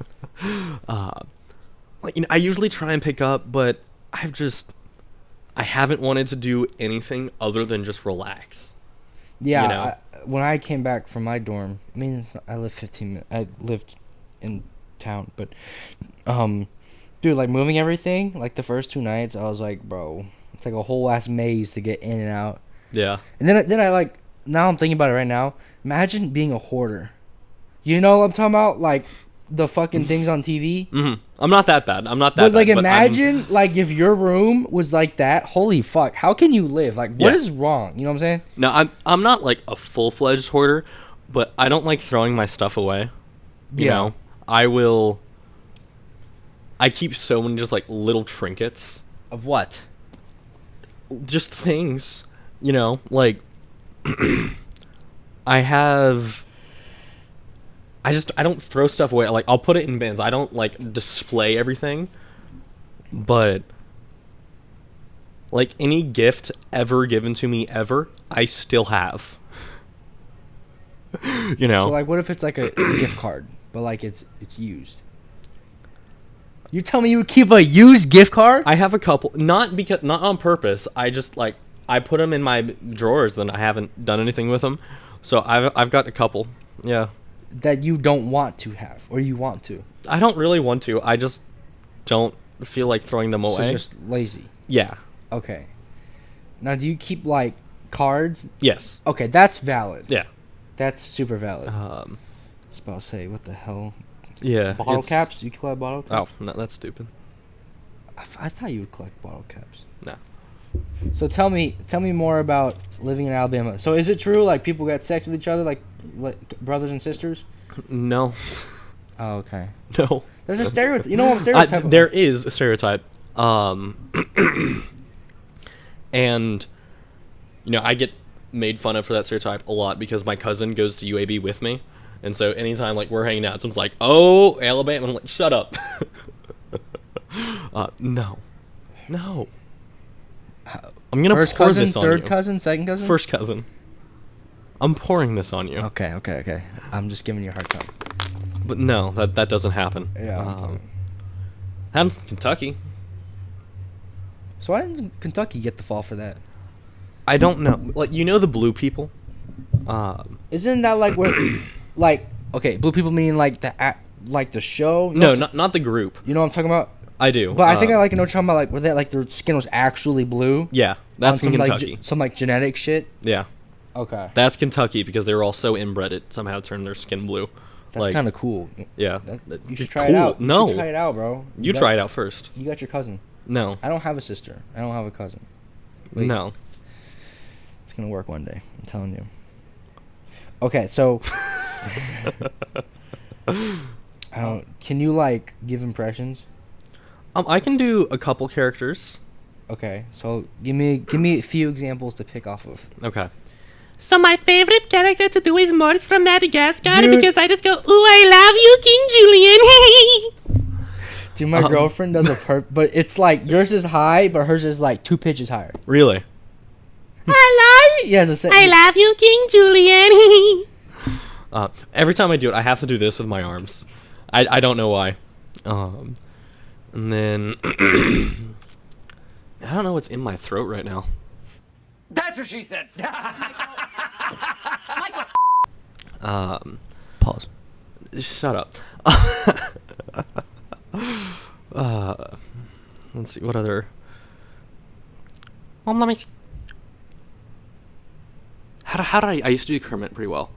Like, you know, I usually try and pick up, but I haven't wanted to do anything other than just relax. Yeah. You know? When I came back from my dorm, I mean, I lived 15 minutes. I lived in town, but dude, like moving everything, like the first 2 nights, I was like, bro, it's like a whole ass maze to get in and out. Yeah. And then I like, now I'm thinking about it right now. Imagine being a hoarder. You know what I'm talking about? Like the fucking things on TV. Mm-hmm. I'm not that bad. I'm not that But like, bad. imagine like if your room was like that. Holy fuck! How can you live? Like, what Yeah. is wrong? You know what I'm saying? No, I'm not like a full-fledged hoarder, but I don't like throwing my stuff away. You Yeah. know, I keep so many just like little trinkets, Of what? just things. You know, like I have. I don't throw stuff away. Like I'll put it in bins. I don't like display everything, but like any gift ever given to me ever, I still have. You know. So like, what if it's like a gift card, but like it's used? You tell me you would keep a used gift card? I have a couple, not on purpose. I just like I put them in my drawers, then I haven't done anything with them. So I've got a couple. Yeah. That you don't want to have, or you want to? I don't really want to. I just don't feel like throwing them So away. just lazy. Yeah. Okay. Now, do you keep like cards? Yes. Okay, that's valid. Yeah. That's super valid. I Um. was about to say, what the hell? Yeah. Bottle it's- caps? You collect bottle Oh, caps? no, that's stupid. I thought you would collect bottle caps. No. So tell me more about living in Alabama. So is it true like people get sex with each other like brothers and sisters? No. Oh, okay. No. There's a stereotype. You know what I'm stereotyping? There is a stereotype. And you know, I get made fun of for that stereotype a lot because my cousin goes to UAB with me. And so anytime like we're hanging out, someone's like, "Oh, Alabama," I'm like, "Shut up." No. I'm gonna First pour cousin, this on third you. cousin, second cousin. First cousin. I'm pouring this on you. Okay. I'm just giving you a hard time. But no, that doesn't happen. Yeah. Happens in Kentucky. So why didn't Kentucky get the fall for that? I don't know. Like, you know the blue people? Isn't that like where, like, okay, blue people mean like the show? You No, know what not the group. you know what I'm talking about? I do. But I think I like to know what you're talking about, like where that like their skin was actually blue. Yeah, that's on in some, Kentucky. Like, some like genetic shit. Yeah, Okay. that's Kentucky because they were all so inbred it somehow turned their skin blue. That's like, kind of cool. Yeah. You should It's try it cool. out. You No. should try it out, bro. You try it out first. You got your cousin. No. I don't have a sister. I don't have a cousin. Wait, No. It's gonna work one day. I'm telling you. Okay, so I don't. Can you like give impressions? I can do a couple characters. Okay, so give me a few examples to pick off of. Okay. So my favorite character to do is Morris from Madagascar Dude. because I just go, "Ooh, I love you, King Julian." Dude, my girlfriend does a but it's like yours is high, but hers is like 2 pitches higher. Really? I love you. Yeah, the same. I love you, King Julian. Every time I do it, I have to do this with my arms. I don't know why. And then I don't know what's in my throat right now. That's what she said. Pause. Shut up. Let's see what other. Let me. How did I used to do Kermit pretty well.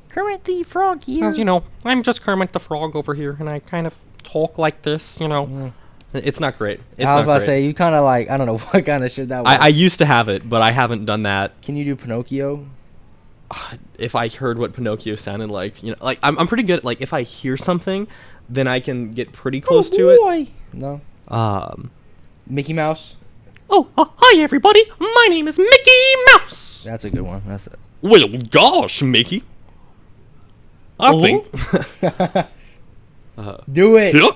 Kermit the Frog here. As you know, I'm just Kermit the Frog over here, and I kind of talk like this, you know. It's not great. It's I was not about to great. say you kind of like I don't know what kind of shit that was. I used to have it, but I haven't done that. Can you do Pinocchio? If I heard what Pinocchio sounded like, you know, like I'm pretty good. Like if I hear something, then I can get pretty close to it. No. Mickey Mouse. Oh, hi everybody. My name is Mickey Mouse. That's a good one. That's it. Well, gosh, Mickey. I think. Do it. You're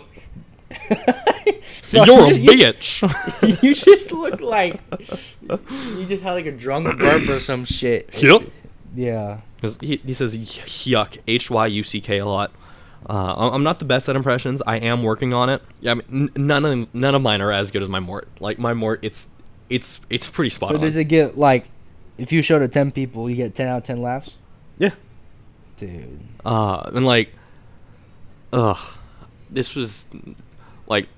a bitch. You just look like you just had like a drunk burp or some shit. Yep. Yeah. Because he says yuck, HYUCK a lot. I'm not the best at impressions. I am working on it. Yeah, I mean, none of mine are as good as my Mort. Like my Mort, it's pretty spot So on. does it get like, if you show to 10 people, you get 10 out of 10 laughs? Yeah. Dude. And like, this was like,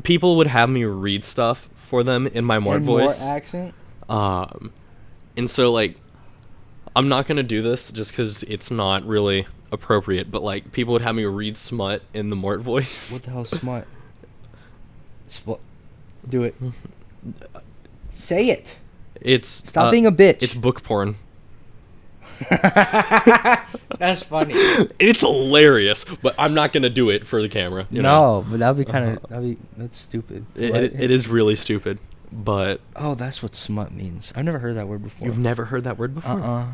people would have me read stuff for them in my Mort And voice. more accent? And so like, I'm not gonna do this just because it's not really appropriate. But like, people would have me read smut in the Mort voice. What the hell, smut? Do it. Say it. It's Stop being a bitch. It's book porn. That's funny. It's hilarious, but I'm not gonna do it for the camera. You know? No, but that'd be kind of that's stupid. It is really stupid. But Oh, that's what smut means. I've never heard that word before. you've never heard that word before?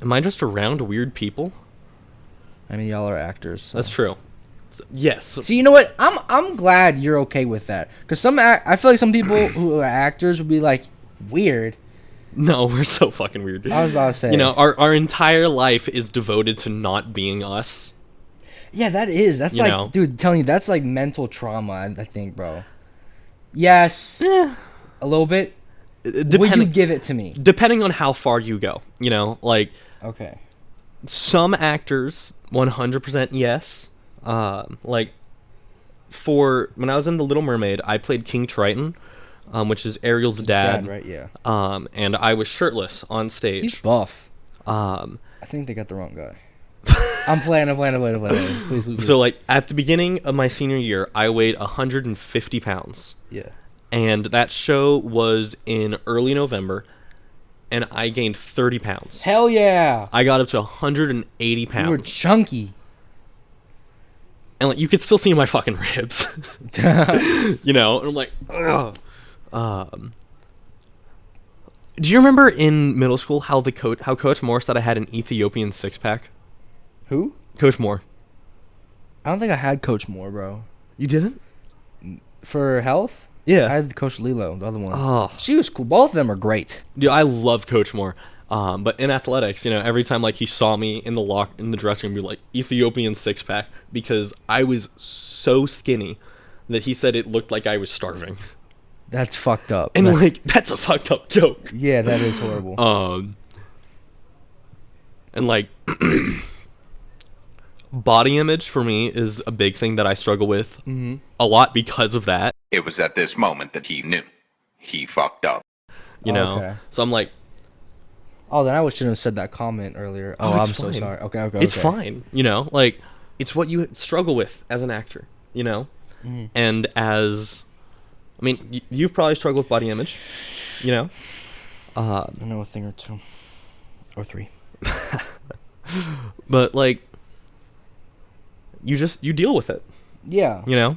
Am I just around weird people? I mean, y'all are actors. So. That's true. So, yes. See, you know what? I'm glad you're okay with that, because I feel like some people who are actors would be like weird. No, we're so fucking weird. I was about to say. You know, our entire life is devoted to not being us. Yeah, that is. That's You like, know. dude, telling you that's like mental trauma. I think, bro. Yes, a little bit. Would you give it to me? Depending on how far you go, you know, like Okay. some actors, 100% yes. Like for when I was in The Little Mermaid, I played King Triton, which is Ariel's dad, right? Yeah. and I was shirtless on He's stage. buff. I I think they got the wrong guy. I'm playing. Please. So like at the beginning of my senior year, I weighed 150 pounds. Yeah. And that show was in early November, and I gained 30 pounds. Hell yeah. I got up to 180 pounds. You were chunky. And like you could still see my fucking ribs. You know? And I'm like, ugh. Do you remember in middle school how Coach Moore said I had an Ethiopian six-pack? Who? Coach Moore. I don't think I had Coach Moore, bro. You didn't? For health? Yeah. I had Coach Lilo, the other one. Oh. She was cool. Both of them are great. Dude, I loved Coach Moore. But in athletics, you know, every time like he saw me in the dressing room, he'd be like, Ethiopian six-pack, because I was so skinny that he said it looked like I was starving. That's fucked up. And like that's a fucked up joke. Yeah, that is horrible. And like body image for me is a big thing that I struggle with a lot because of that. It was at this moment that he knew. He fucked up. You know? Okay. So I'm like, Oh, then I shouldn't have said that comment earlier. Oh, it's I'm so fine. sorry. Okay. It's fine. You know? Like, it's what you struggle with as an actor, you know? And as... I mean, you've probably struggled with body image, you know? I know a thing or two. Or three. But, like, you deal with it, Yeah. you know?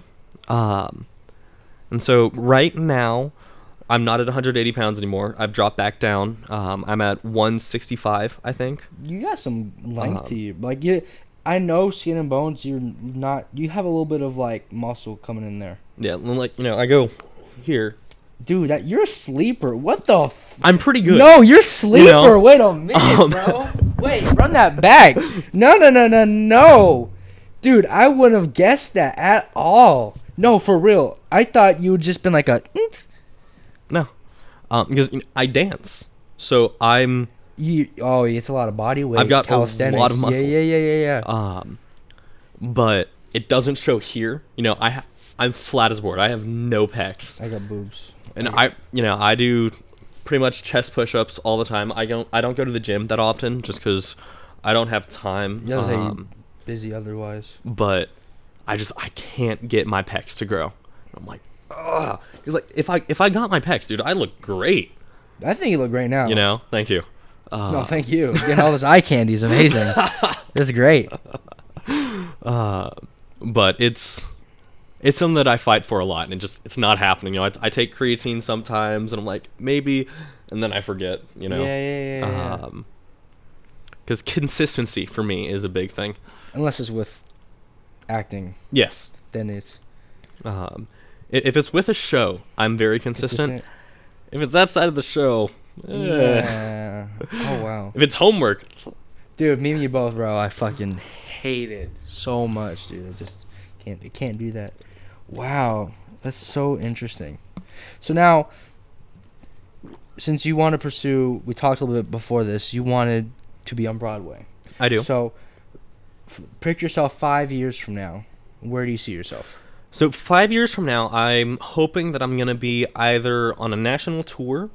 And so right now, I'm not at 180 pounds anymore. I've dropped back down. I'm at 165, I think. You got some length to you. Like, I know skin and bones, you have a little bit of, like, muscle coming in there. Yeah, and like, you know, I go here. Dude, you're a sleeper. What the I'm pretty good. No, you're a sleeper. You know? Wait a minute, bro. Wait, run that back. No. Dude, I wouldn't have guessed that at all. No, for real. I thought you would just been like a... No. Because I dance. So I'm... it's a lot of body weight. I've got a calisthenics. lot of muscle. Yeah. But it doesn't show here. You know, I'm flat as a board. I have no pecs. I got boobs. And I do pretty much chest push-ups all the time. I don't go to the gym that often just because I don't have time. You're busy otherwise. But I can't get my pecs to grow. I'm like, ugh. Because like if I got my pecs, dude, I look great. I think you look great now. You know, thank you. No, thank you. Getting all this eye candy is amazing. It's great. But it's something that I fight for a lot, and it's not happening. You know, I take creatine sometimes, and I'm like, maybe, and then I forget, you know. Yeah. Because consistency for me is a big thing. Unless it's with acting, Yes. then it's If it's with a show, I'm very consistent. If it's outside of the show, Yeah. Oh, wow. If it's homework, Dude, me and you both, bro. I fucking hate it so much, dude. I just can't do that. Wow. That's so interesting. So now, since you want to pursue, we talked a little bit before this, you wanted to be on Broadway. I do. So, pick yourself 5 years from now. Where do you see yourself? So 5 years from now, I'm hoping that I'm going to be either on a national tour,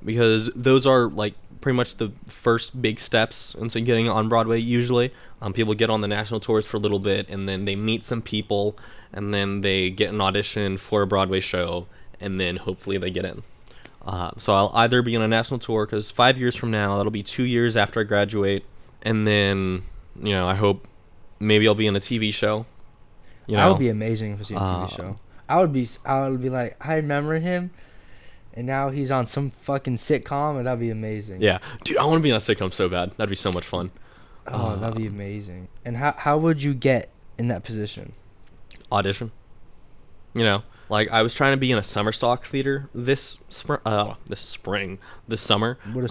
because those are like pretty much the first big steps into getting on Broadway usually. People get on the national tours for a little bit, and then they meet some people, and then they get an audition for a Broadway show, and then hopefully they get in. So I'll either be on a national tour, because 5 years from now, that'll be 2 years after I graduate, and then, I hope maybe I'll be in a TV show. That would be amazing if I see a TV show. I would be like, I remember him, and now he's on some fucking sitcom, and that'd be amazing. Yeah. Dude, I want to be on a sitcom so bad. That'd be so much fun. Oh, that'd be amazing. And how would you get in that position? Audition. Like, I was trying to be in a summer stock theater this summer. What does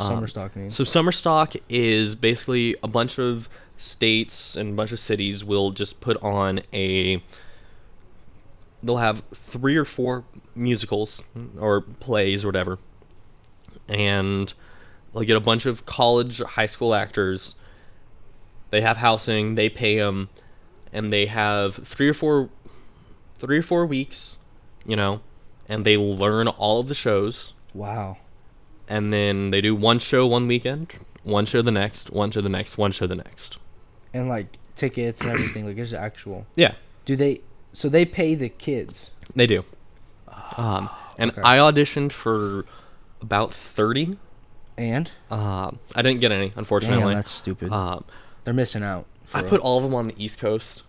summer stock mean? So summer stock is basically a bunch of states and a bunch of cities will just put on they'll have 3 or 4 musicals or plays or whatever, and they'll get a bunch of college, high school actors. They have housing, they pay them, and they have 3 or 4 weeks, and they learn all of the shows. Wow. And then they do one show one weekend, one show the next, one show the next, one show the next. And like tickets and everything, like it's actual. Yeah. So they pay the kids? They do. And okay. I auditioned for about 30. And? I didn't get any, unfortunately. Damn, that's stupid. They're missing out. I put all of them on the East Coast.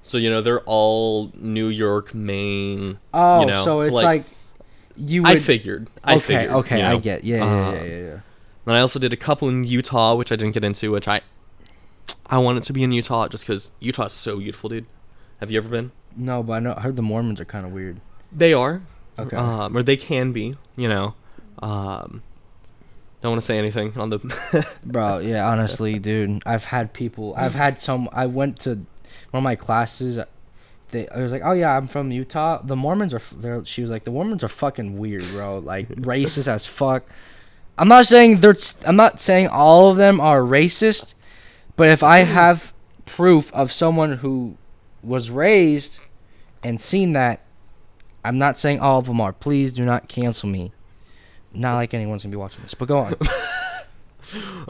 So, they're all New York, Maine. Oh, so it's like you would... I figured. Okay, I get. Yeah. Then I also did a couple in Utah, which I didn't get into, which I wanted to be in Utah just because Utah is so beautiful, dude. Have you ever been? No, but I heard the Mormons are kind of weird. They are. Okay. Or they can be, Don't want to say anything on the... Bro, yeah, honestly, dude. I went to one of my classes. I was like, oh, yeah, I'm from Utah. The Mormons are... She was like, the Mormons are fucking weird, bro. Like, racist as fuck. I'm not saying all of them are racist, but if I have proof of someone who was raised and seen that, I'm not saying all of them are. Please do not cancel me. Not like anyone's gonna be watching this, but go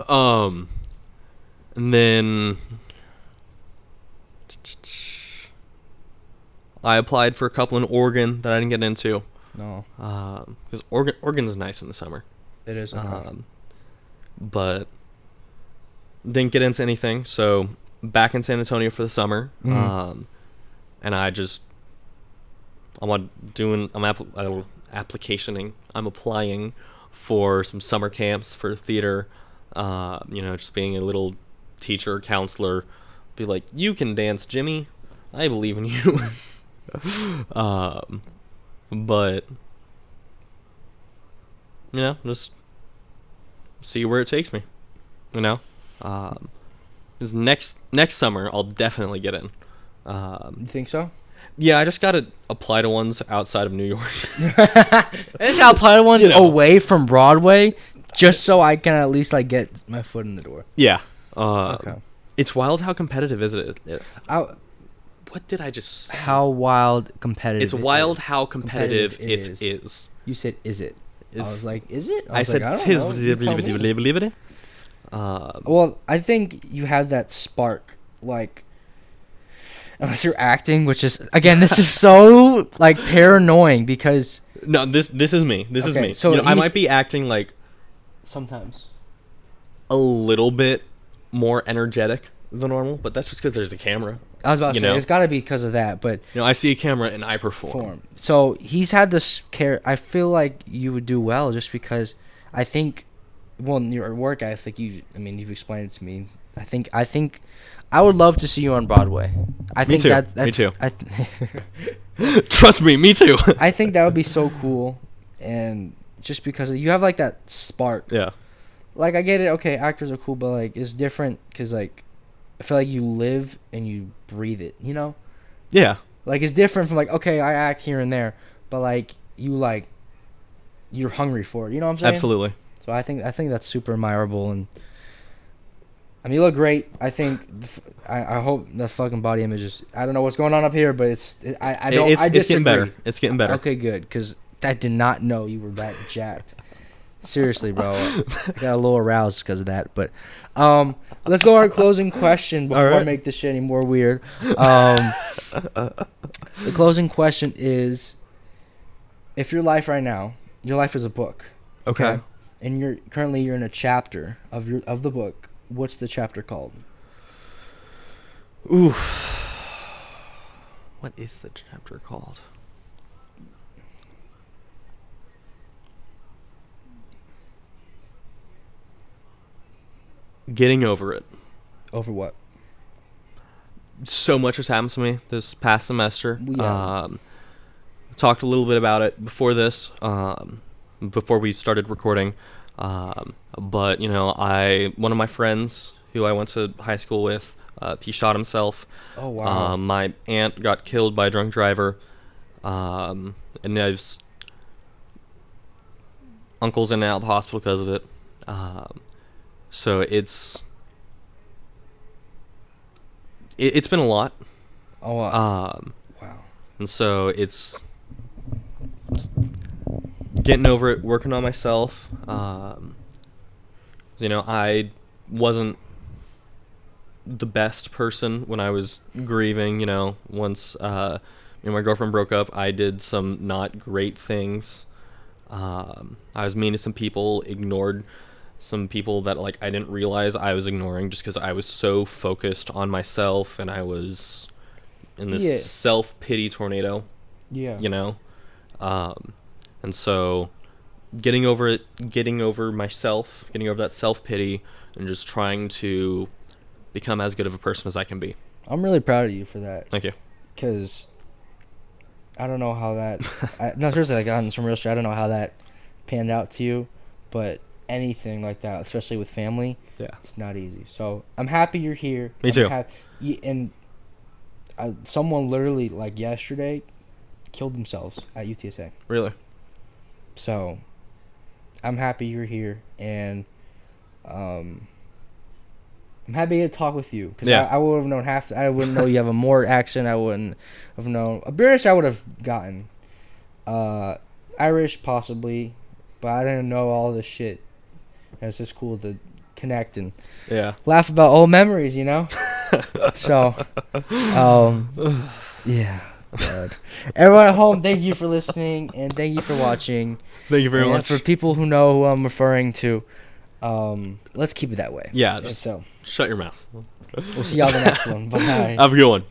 on. And then I applied for a couple in Oregon that I didn't get into. No. Because Oregon is nice in the summer. It is. Okay. But didn't get into anything, so back in San Antonio for the summer. And I'm applying for some summer camps for theater. Just being a little teacher, counselor. Be like, you can dance, Jimmy. I believe in you. But just see where it takes me. Because next summer I'll definitely get in. You think so? Yeah, I just gotta apply to ones outside of New York. I just gotta apply to ones away from Broadway, just so I can at least like get my foot in the door. Yeah. Okay. It's wild how competitive is it. What did I just say? How wild competitive? It's wild how competitive it is. You said, "Is it?" I was like, "Is it?" I said, "I don't know." Well, I think you have that spark, like, unless you're acting, which is, again, this is so like paranoid because no, this is me. This is me. So I might be acting like sometimes a little bit more energetic than normal, but that's just because there's a camera. I was about to say it's got to be because of that, but I see a camera and I perform. So he's had this care. I feel like you would do well just because I think, well, in your work ethic, you've explained it to me. I think I would love to see you on Broadway. Me too. Me too. Trust me, me too. I think that would be so cool, and just because you have like that spark. Yeah. Like, I get it. Okay, actors are cool, but like it's different because like I feel like you live and you breathe it. Yeah. Like it's different from like, okay, I act here and there, but like you're hungry for it. You know what I'm saying? Absolutely. So I think that's super admirable, and I mean, you look great. I think I hope the fucking body image is. I don't know what's going on up here, but it's getting better. It's getting better. Okay, good, because I did not know you were that jacked. Seriously, bro, I got a little aroused because of that. But let's go to our closing question before I make this shit any more weird. The closing question is: if your life right now, your life is a book, Okay. And you're in a chapter of the book. What's the chapter called? Oof. What is the chapter called? Getting over it. Over what? So much has happened to me this past semester. Yeah. Talked a little bit about it before this, before we started recording. But one of my friends who I went to high school with, he shot himself. Oh wow. My aunt got killed by a drunk driver. And I've uncle's in and out of the hospital because of it. So it's been a lot. Oh wow. Wow. And so it's getting over it, working on myself. I wasn't the best person when I was grieving. Once my girlfriend broke up, I did some not great things. I was mean to some people, ignored some people that I didn't realize I was ignoring just because I was so focused on myself, and I was in this self-pity tornado. Yeah. And so getting over it, getting over myself, getting over that self-pity, and just trying to become as good of a person as I can be. I'm really proud of you for that. Thank you. Because I don't know how that... no, seriously, on some real shit, I don't know how that panned out to you, but anything like that, especially with family, it's not easy. So I'm happy you're here. Me too. And someone literally, yesterday, killed themselves at UTSA. Really? So I'm happy you're here, and I'm happy to talk with you, because I would have known I wouldn't know you have a more accent. I wouldn't have known British. I would have gotten Irish possibly, but I didn't know all this shit. And it's just cool to connect and laugh about old memories, So, yeah. God. Everyone at home, thank you for listening, and thank you for watching. Thank you very much. For people who know who I'm referring to, let's keep it that way. Yeah, so shut your mouth. we'll see y'all in the next one. Bye. Have a good one.